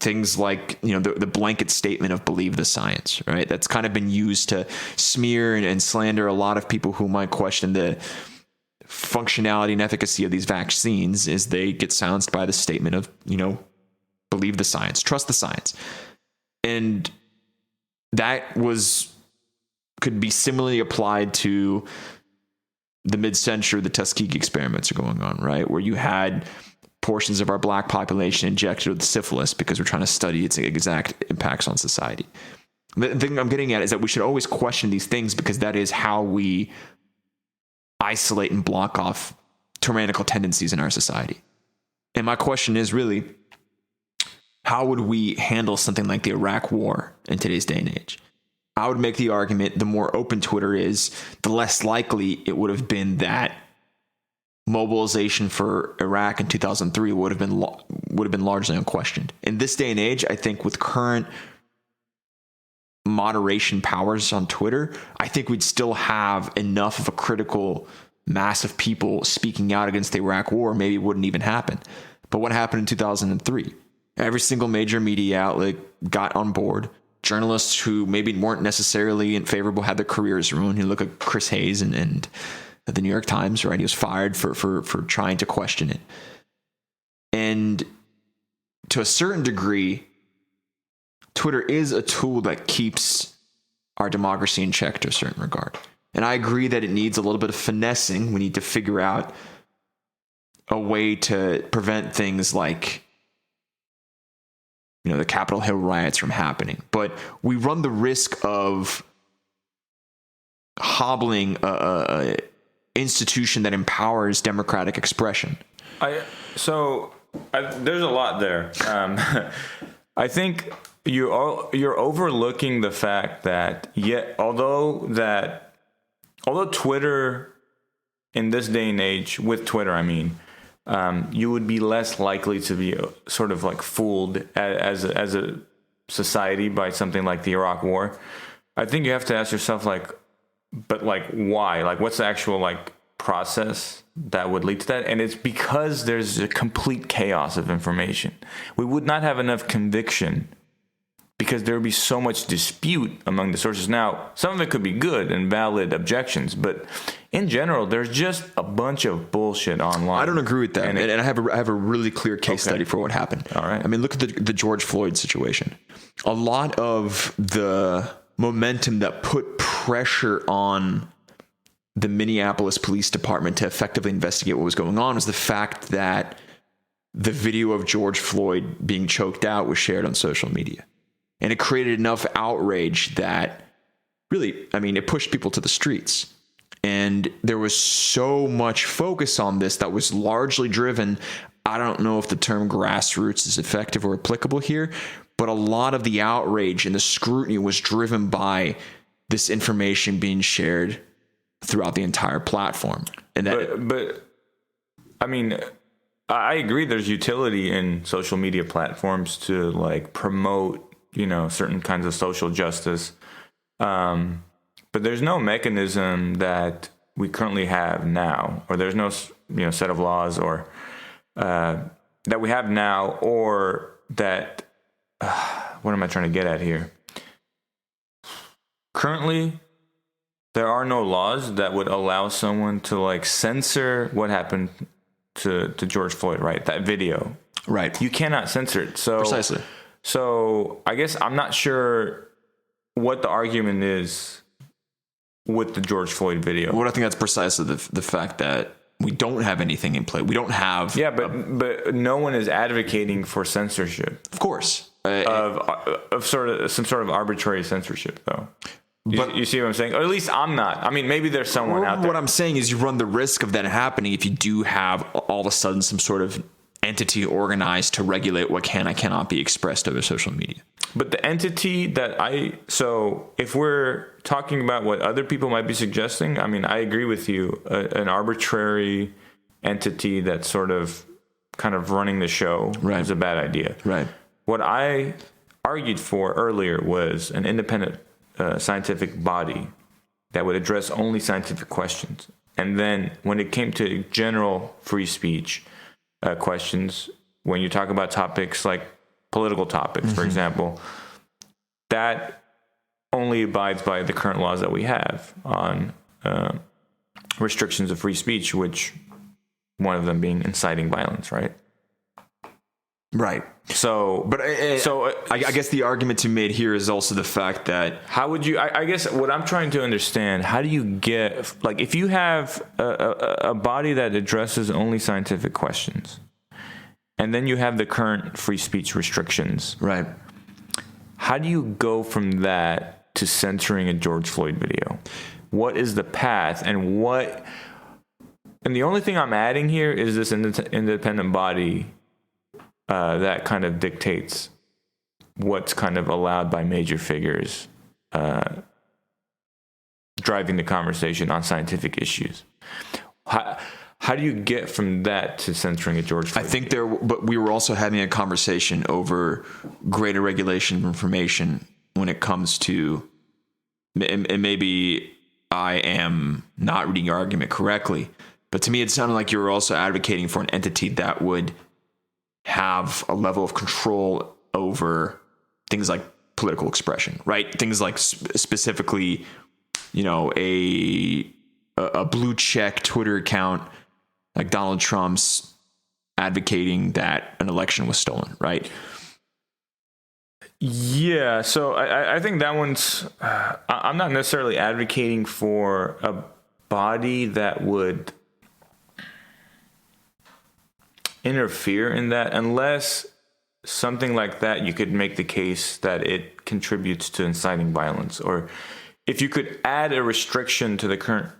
things like, the blanket statement of believe the science, right? That's kind of been used to smear and slander a lot of people who might question the functionality and efficacy of these vaccines is they get silenced by the statement of, believe the science, trust the science. And that could be similarly applied to the mid-century, the Tuskegee experiments are going on, right? Where you had portions of our black population injected with syphilis because we're trying to study its exact impacts on society. The thing I'm getting at is that we should always question these things because that is how we isolate and block off tyrannical tendencies in our society. And my question is really, how would we handle something like the Iraq War in today's day and age? I would make the argument the more open Twitter is, the less likely it would have been that mobilization for Iraq in 2003 would have been largely unquestioned. In this day and age, I think with current moderation powers on Twitter, I think we'd still have enough of a critical mass of people speaking out against the Iraq War. Maybe it wouldn't even happen. But what happened in 2003? Every single major media outlet got on board. Journalists who maybe weren't necessarily favorable had their careers ruined. You look at Chris Hayes and the New York Times, right? He was fired for trying to question it. And to a certain degree, Twitter is a tool that keeps our democracy in check to a certain regard. And I agree that it needs a little bit of finessing. We need to figure out a way to prevent things like, the Capitol Hill riots from happening. But we run the risk of hobbling a institution that empowers democratic expression. There's a lot there. I think you're overlooking the fact that although Twitter in this day and age, with Twitter, I mean, you would be less likely to be sort of like fooled as a society by something like the Iraq War. I think you have to ask yourself, but why? What's the actual process that would lead to that? And it's because there's a complete chaos of information. We would not have enough conviction because there would be so much dispute among the sources. Now, some of it could be good and valid objections, but in general, there's just a bunch of bullshit online. I don't agree with that. And I have a really clear case study for what happened. All right. I mean, look at the George Floyd situation. A lot of the momentum that put pressure on the Minneapolis Police Department to effectively investigate what was going on was the fact that the video of George Floyd being choked out was shared on social media. And it created enough outrage that really, it pushed people to the streets. And there was so much focus on this that was largely driven. I don't know if the term grassroots is effective or applicable here, but a lot of the outrage and the scrutiny was driven by this information being shared throughout the entire platform. And that, I agree there's utility in social media platforms to promote, certain kinds of social justice. But there's no mechanism that we currently have now, or there's no, set of laws or that we have now, or that, what am I trying to get at here? Currently, there are no laws that would allow someone to censor what happened to George Floyd, right? That video. Right. You cannot censor it. So precisely. So I guess I'm not sure what the argument is with the George Floyd video. Well, I think that's precisely the fact that we don't have anything in play. We don't have. Yeah, but no one is advocating for censorship. Of course. Of some sort of arbitrary censorship, though. You see what I'm saying? Or at least I'm not. Maybe there's someone out there. What I'm saying is you run the risk of that happening if you do have all of a sudden some sort of entity organized to regulate what can and cannot be expressed over social media. But the entity so if we're talking about what other people might be suggesting, I agree with you. An arbitrary entity that's sort of kind of running the show is a bad idea. Right. What I argued for earlier was an independent scientific body that would address only scientific questions. And then when it came to general free speech questions, when you talk about topics like political topics, for example, that only abides by the current laws that we have on restrictions of free speech, which one of them being inciting violence, right? Right. So, I guess the argument to be made here is also the fact that how would you? I guess what I'm trying to understand: how do you get if you have a body that addresses only scientific questions, and then you have the current free speech restrictions, right? How do you go from that to censoring a George Floyd video? What is the path, and what And the only thing I'm adding here is this independent body that kind of dictates what's kind of allowed by major figures driving the conversation on scientific issues. How do you get from that to censoring a George Floyd? I think but we were also having a conversation over greater regulation of information when it comes to, and maybe I am not reading your argument correctly, but to me it sounded like you were also advocating for an entity that would have a level of control over things like political expression, right? Things like specifically, a blue check Twitter account like Donald Trump's advocating that an election was stolen, right? Yeah, so I think that one's, I'm not necessarily advocating for a body that would interfere in that, unless something like that, you could make the case that it contributes to inciting violence, or if you could add a restriction to the current,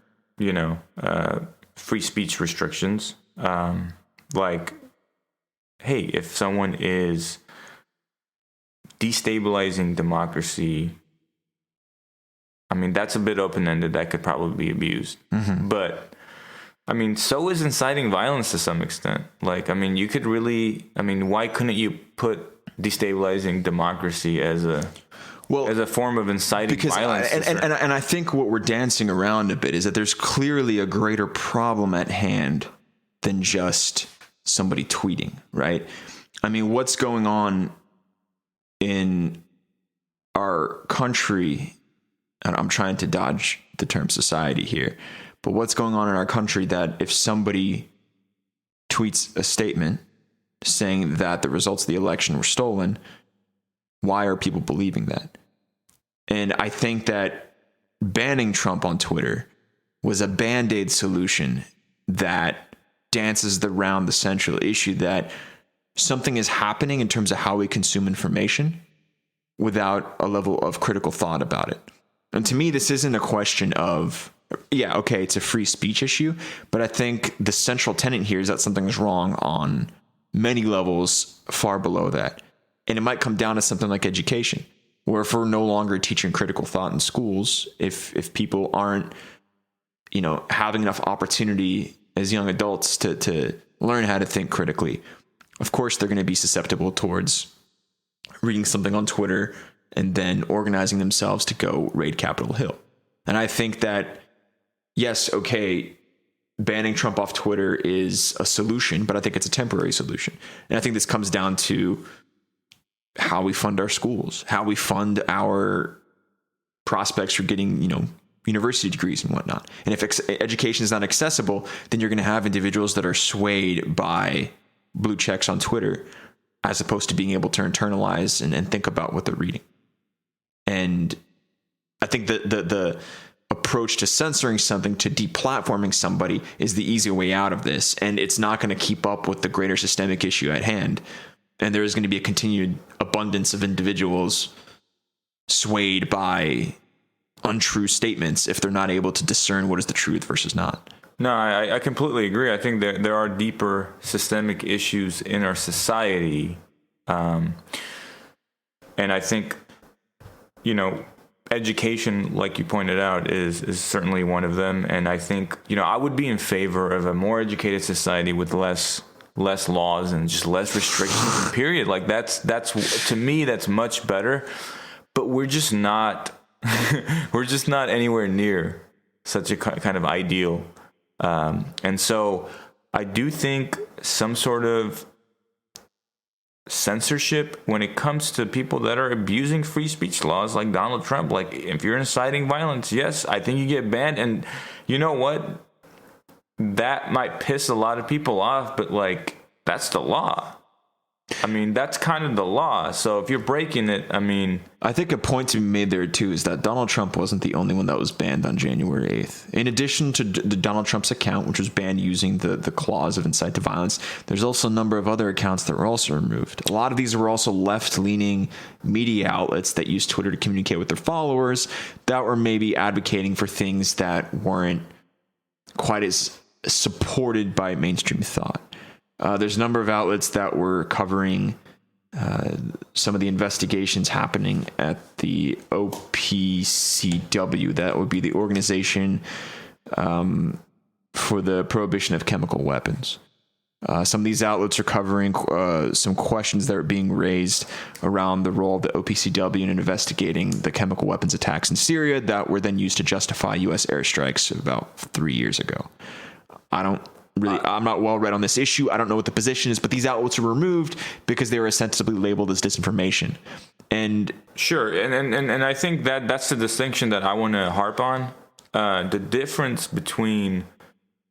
free speech restrictions, like, hey, if someone is destabilizing democracy, I mean, that's a bit open-ended. That could probably be abused. Mm-hmm. But, I mean, so is inciting violence to some extent. Like, I mean, you could really, why couldn't you put destabilizing democracy as a form of inciting violence? And I think what we're dancing around a bit is that there's clearly a greater problem at hand than just somebody tweeting, right? I mean, what's going on in our country, and I'm trying to dodge the term society here, but what's going on in our country that if somebody tweets a statement saying that the results of the election were stolen, why are people believing that? And I think that banning Trump on Twitter was a Band-Aid solution that dances around the central issue that something is happening in terms of how we consume information without a level of critical thought about it. And to me, this isn't a question of, it's a free speech issue, but I think the central tenet here is that something is wrong on many levels far below that. And it might come down to something like education, where if we're no longer teaching critical thought in schools, if people aren't, having enough opportunity as young adults to learn how to think critically, of course they're going to be susceptible towards reading something on Twitter and then organizing themselves to go raid Capitol Hill. And I think that, yes, banning Trump off Twitter is a solution, but I think it's a temporary solution. And I think this comes down to how we fund our schools, how we fund our prospects for getting, university degrees and whatnot. And if education is not accessible, then you're going to have individuals that are swayed by blue checks on Twitter, as opposed to being able to internalize and think about what they're reading. And I think that the approach to censoring something, to deplatforming somebody, is the easy way out of this. And it's not going to keep up with the greater systemic issue at hand. And there is going to be a continued abundance of individuals swayed by untrue statements if they're not able to discern what is the truth versus not. No, I completely agree. I think there are deeper systemic issues in our society. And I think, education, like you pointed out, is certainly one of them. And I think, I would be in favor of a more educated society with less laws and just less restrictions, period. Like that's to me, that's much better. But we're just not anywhere near such a kind of ideal. And so I do think some sort of censorship when it comes to people that are abusing free speech laws, like Donald Trump, like if you're inciting violence, yes, I think you get banned. And you know what? That might piss a lot of people off, but that's the law. That's kind of the law. So if you're breaking it, I think a point to be made there too is that Donald Trump wasn't the only one that was banned on January 8th. In addition to the Donald Trump's account, which was banned using the clause of incite to violence, there's also a number of other accounts that were also removed. A lot of these were also left-leaning media outlets that used Twitter to communicate with their followers that were maybe advocating for things that weren't quite as supported by mainstream thought. There's a number of outlets that were covering some of the investigations happening at the OPCW. That would be the Organization for the Prohibition of Chemical Weapons. Some of these outlets are covering some questions that are being raised around the role of the OPCW in investigating the chemical weapons attacks in Syria that were then used to justify U.S. airstrikes about 3 years ago. I'm not well read on this issue. I don't know what the position is, but these outlets were removed because they were ostensibly labeled as disinformation. And sure, and I think that's the distinction that I want to harp on. The difference between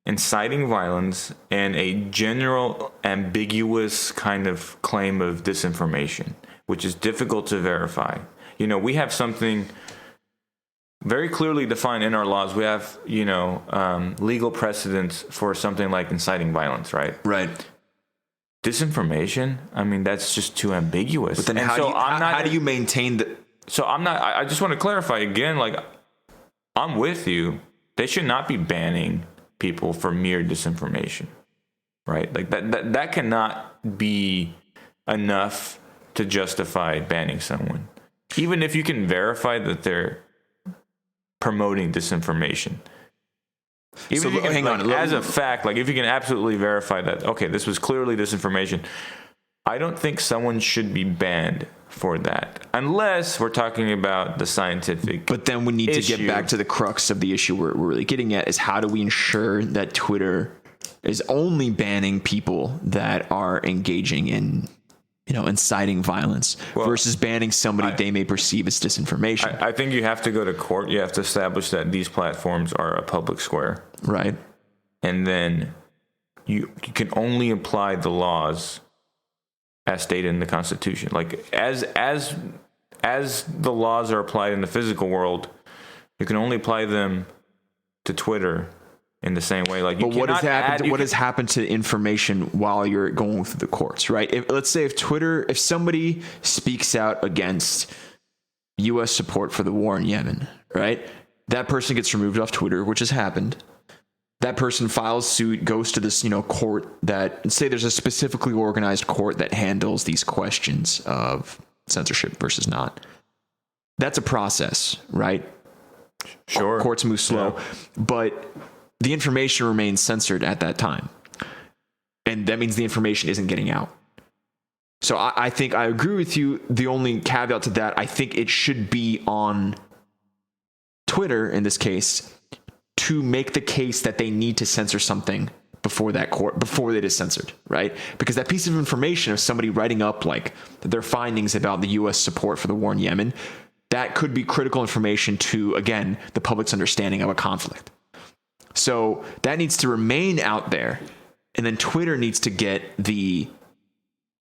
inciting violence and a general ambiguous kind of claim of disinformation, which is difficult to verify. You know, we have something very clearly defined in our laws. We have, legal precedents for something like inciting violence, right? Right. Disinformation, I mean, that's just too ambiguous. But then how do you maintain that? So I just want to clarify again, like, I'm with you. They should not be banning people for mere disinformation, right? Like that cannot be enough to justify banning someone, even if you can verify that they're promoting disinformation. Even if you can, as a fact, like if you can absolutely verify that, okay, this was clearly disinformation, I don't think someone should be banned for that, unless we're talking about the scientific. But then we need to get back to the crux of the issue we're really getting at, is how do we ensure that Twitter is only banning people that are engaging in, inciting violence versus banning somebody they may perceive as disinformation. I think you have to go to court. You have to establish that these platforms are a public square. Right. And then you can only apply the laws as stated in the Constitution. Like as the laws are applied in the physical world, you can only apply them to Twitter in the same way. Like, what has happened to information while you're going through the courts, right? Let's say if somebody speaks out against U.S. support for the war in Yemen, right? That person gets removed off Twitter, which has happened. That person files suit, goes to this, court that, say there's a specifically organized court that handles these questions of censorship versus not. That's a process, right? Sure. Courts move slow, but the information remains censored at that time. And that means the information isn't getting out. So I think I agree with you. The only caveat to that, I think it should be on Twitter in this case to make the case that they need to censor something before it is censored, right? Because that piece of information of somebody writing up like their findings about the U.S. support for the war in Yemen, that could be critical information to, again, the public's understanding of a conflict. So that needs to remain out there. And then Twitter needs to get the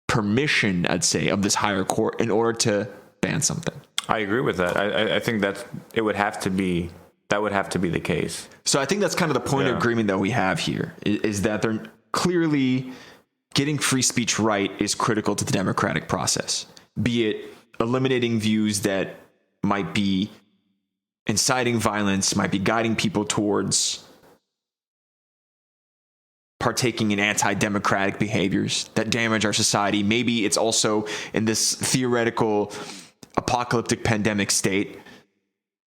permission, I'd say, of this higher court in order to ban something. I agree with that. I think that would have to be the case. So I think that's kind of the point of agreement that we have here, is that they're clearly getting free speech right is critical to the democratic process, be it eliminating views that might be inciting violence, might be guiding people towards partaking in anti-democratic behaviors that damage our society. Maybe it's also in this theoretical apocalyptic pandemic state.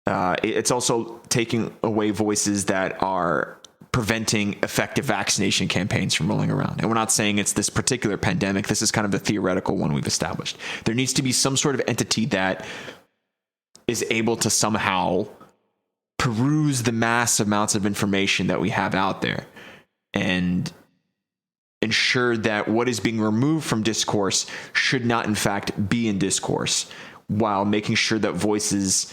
It's also taking away voices that are preventing effective vaccination campaigns from rolling around. And we're not saying it's this particular pandemic. This is kind of the theoretical one we've established. There needs to be some sort of entity that is able to somehow peruse the mass amounts of information that we have out there and ensure that what is being removed from discourse should not, in fact, be in discourse, while making sure that voices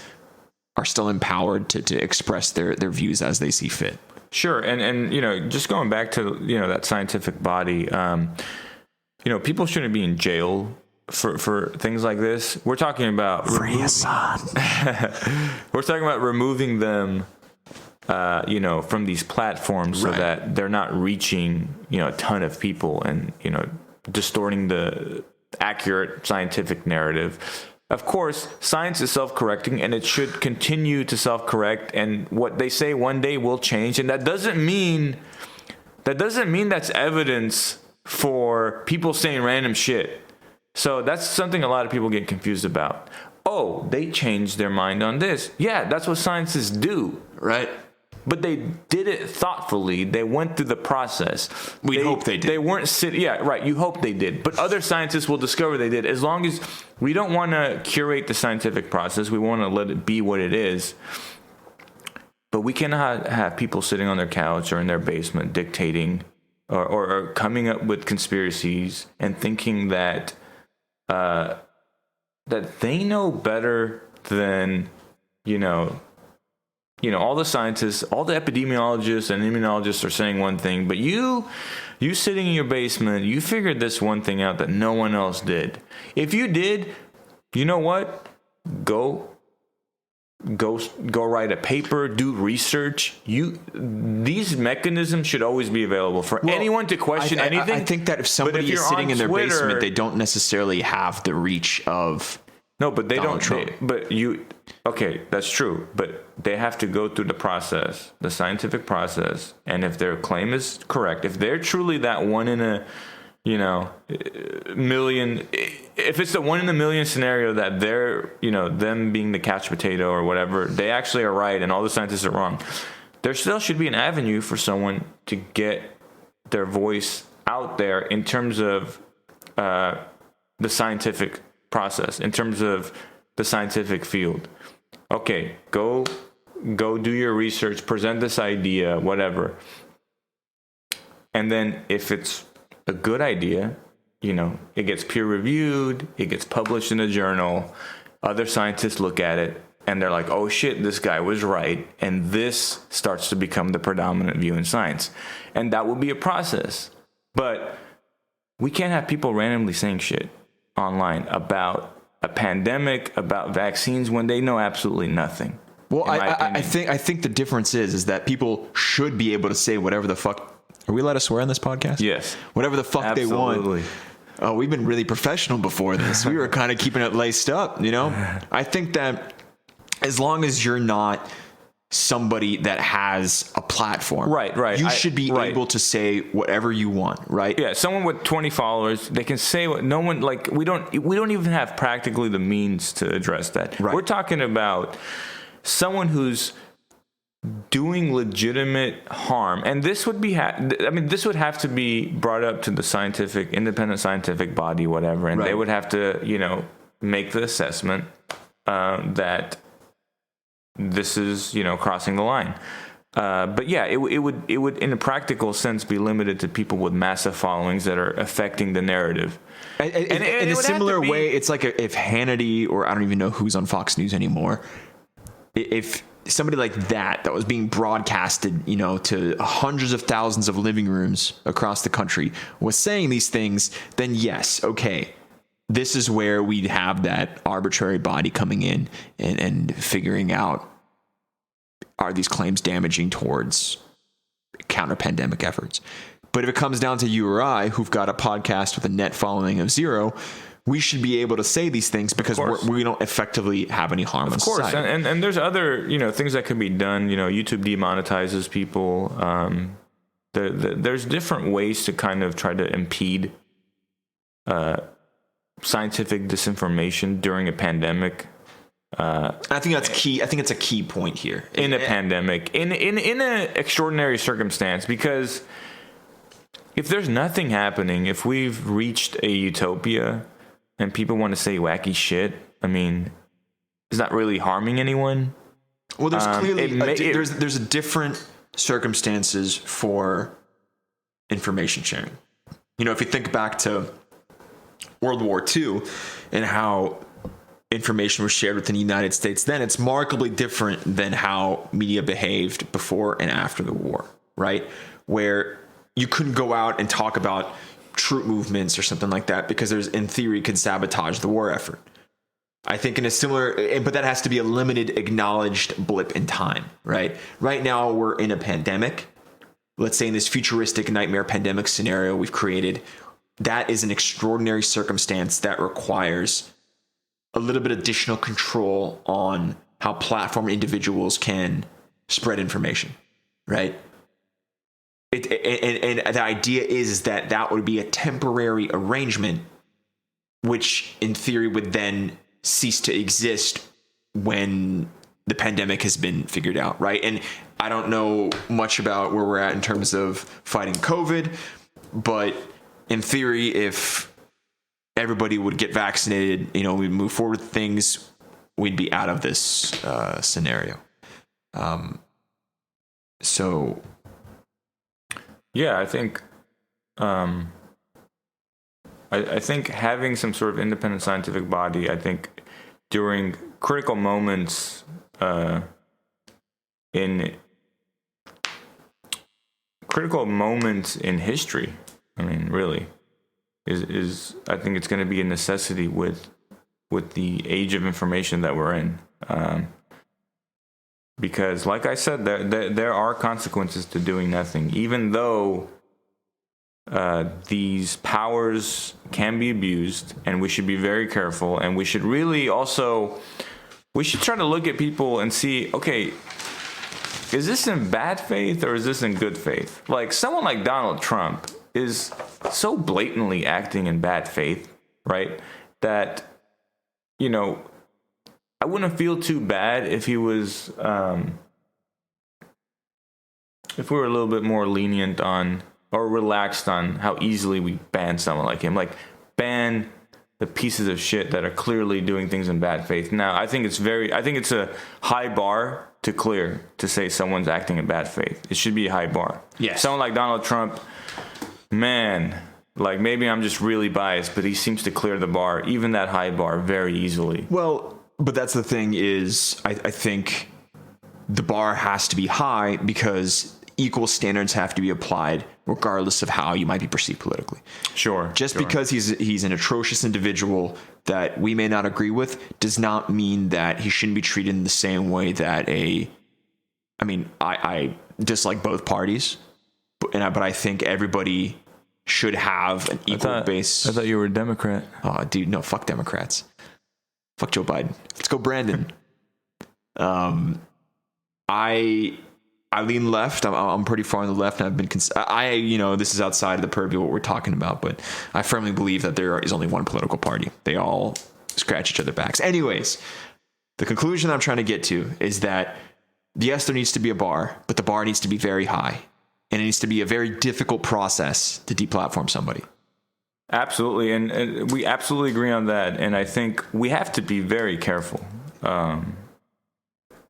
are still empowered to express their views as they see fit. Sure. And just going back to, that scientific body, people shouldn't be in jail for things like this. We're talking about Free Assad. We're talking about removing them, from these platforms so that they're not reaching, a ton of people and, distorting the accurate scientific narrative. Of course, science is self-correcting, and it should continue to self-correct. And what they say one day will change. And that doesn't mean that doesn't mean that's evidence for people saying random shit. So that's something a lot of people get confused about. Oh, they changed their mind on this. Yeah, that's what scientists do. Right. But they did it thoughtfully. They went through the process. We hope they did. They weren't sitting. Yeah, right. You hope they did. But other scientists will discover they did. As long as we don't want to curate the scientific process, we want to let it be what it is. But we cannot have people sitting on their couch or in their basement dictating or coming up with conspiracies and thinking that that they know better than, all the scientists, all the epidemiologists and immunologists are saying one thing, but you sitting in your basement, you figured this one thing out that no one else did. If you did, you know what? Go write a paper, do research. These mechanisms should always be available for anyone to question anything. I think that if somebody is sitting in their basement, they don't necessarily have the reach of but they Donald don't. Trump. Okay, that's true. But they have to go through the process, the scientific process, and if their claim is correct, if they're truly that one in a million, if it's the 1 in a million scenario that they're, them being the couch potato or whatever, they actually are right and all the scientists are wrong, there still should be an avenue for someone to get their voice out there in terms of the scientific process, in terms of the scientific field. Okay, go do your research, present this idea, whatever. And then if it's a good idea, it gets peer reviewed, it gets published in a journal, other scientists look at it and they're like, oh shit, this guy was right. And this starts to become the predominant view in science. And that will be a process. But we can't have people randomly saying shit online about a pandemic, about vaccines when they know absolutely nothing. Well, I think the difference is that people should be able to say whatever the fuck. Are we allowed to swear on this podcast? Yes. Whatever the fuck Absolutely. they want. Oh, we've been really professional before this. We were kind of keeping it laced up, I think that as long as you're not somebody that has a platform, right, you should be able to say whatever you want, right? Yeah, someone with 20 followers, they can say what no one, we don't even have practically the means to address that. Right. We're talking about someone who's doing legitimate harm, and this would be this would have to be brought up to the independent scientific body, whatever, and they would have to make the assessment that this is crossing the line. But yeah, it would in a practical sense be limited to people with massive followings that are affecting the narrative. And in a similar way, it's like if Hannity, or I don't even know who's on Fox News anymore, if somebody like that was being broadcasted, to hundreds of thousands of living rooms across the country was saying these things, then yes, okay, this is where we'd have that arbitrary body coming in and figuring out, are these claims damaging towards counter-pandemic efforts? But if it comes down to you or I, who've got a podcast with a net following of 0, we should be able to say these things because we don't effectively have any harm in society. Of course, and there's other things that can be done. YouTube demonetizes people. There's different ways to kind of try to impede scientific disinformation during a pandemic. I think that's key. I think it's a key point here in a pandemic, in an extraordinary circumstance, because if there's nothing happening, if we've reached a utopia and people want to say wacky shit, it's not really harming anyone. Well, there's clearly there's a different circumstances for information sharing. If you think back to World War II and how information was shared within the United States, then it's markedly different than how media behaved before and after the war, right? Where you couldn't go out and talk about troop movements or something like that because in theory could sabotage the war effort. I think in a similar, but that has to be a limited acknowledged blip in time, right? Right now we're in a pandemic. Let's say in this futuristic nightmare pandemic scenario we've created, that is an extraordinary circumstance that requires a little bit additional control on how platform individuals can spread information, right? And the idea is that would be a temporary arrangement, which in theory would then cease to exist when the pandemic has been figured out, right? And I don't know much about where we're at in terms of fighting COVID, but in theory, if everybody would get vaccinated, we'd move forward with things, we'd be out of this scenario. So, yeah, I think, I think having some sort of independent scientific body, I think during critical moments in history, I mean, really, is I think it's going to be a necessity with the age of information that we're in. Because, like I said, there are consequences to doing nothing, even though these powers can be abused, and we should be very careful. And we should really we should try to look at people and see, okay, is this in bad faith or is this in good faith? Like, someone like Donald Trump is so blatantly acting in bad faith, right? That, I wouldn't feel too bad if he was, if we were a little bit more lenient on or relaxed on how easily we ban someone like him. Like, ban the pieces of shit that are clearly doing things in bad faith. Now, I think it's a high bar to clear to say someone's acting in bad faith. It should be a high bar. Yes. Someone like Donald Trump, man, like, maybe I'm just really biased, but he seems to clear the bar, even that high bar, very easily. Well, but that's the thing is, I think the bar has to be high because equal standards have to be applied regardless of how you might be perceived politically. Sure. Just because he's an atrocious individual that we may not agree with does not mean that he shouldn't be treated in the same way that I dislike both parties, but I think everybody should have an equal base. I thought you were a Democrat. Oh, dude, no, fuck Democrats. Fuck Joe Biden. Let's go, Brandon. I lean left. I'm pretty far on the left, and I've been. This is outside of the purview of what we're talking about, but I firmly believe that there is only one political party. They all scratch each other's backs. Anyways, the conclusion I'm trying to get to is that yes, there needs to be a bar, but the bar needs to be very high, and it needs to be a very difficult process to deplatform somebody. Absolutely, and we absolutely agree on that. And I think we have to be very careful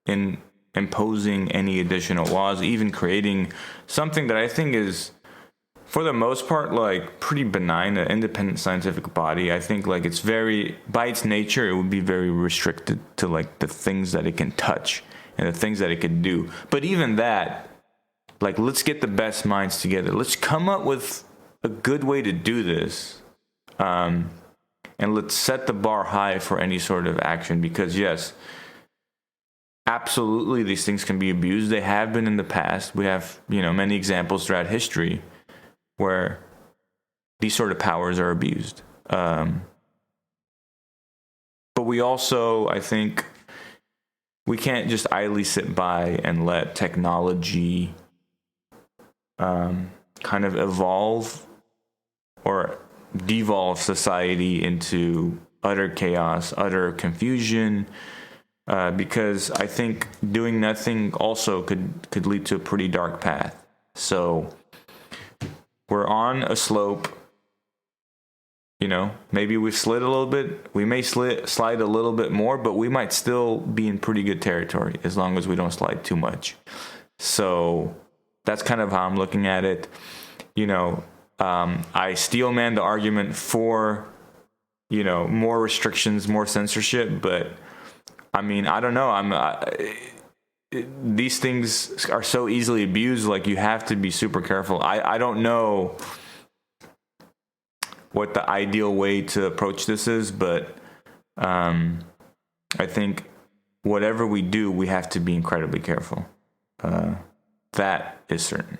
in imposing any additional laws, even creating something that I think is, for the most part, like, pretty benign, an independent scientific body. I think, like, it's very, by its nature, it would be very restricted to, like, the things that it can touch and the things that it can do. But even that, like, let's get the best minds together. Let's come up with a good way to do this, and let's set the bar high for any sort of action, because yes, absolutely, these things can be abused. They have been in the past. We have, many examples throughout history where these sort of powers are abused. But we also, I think, we can't just idly sit by and let technology kind of evolve or devolve society into utter chaos, utter confusion, because I think doing nothing also could lead to a pretty dark path. So we're on a slope. Maybe we've slid a little bit. We may slide a little bit more, but we might still be in pretty good territory as long as we don't slide too much. So that's kind of how I'm looking at it. I steelman the argument for, more restrictions, more censorship, but I mean, I don't know. These things are so easily abused. Like, you have to be super careful. I don't know what the ideal way to approach this is, but I think whatever we do, we have to be incredibly careful. That is certain.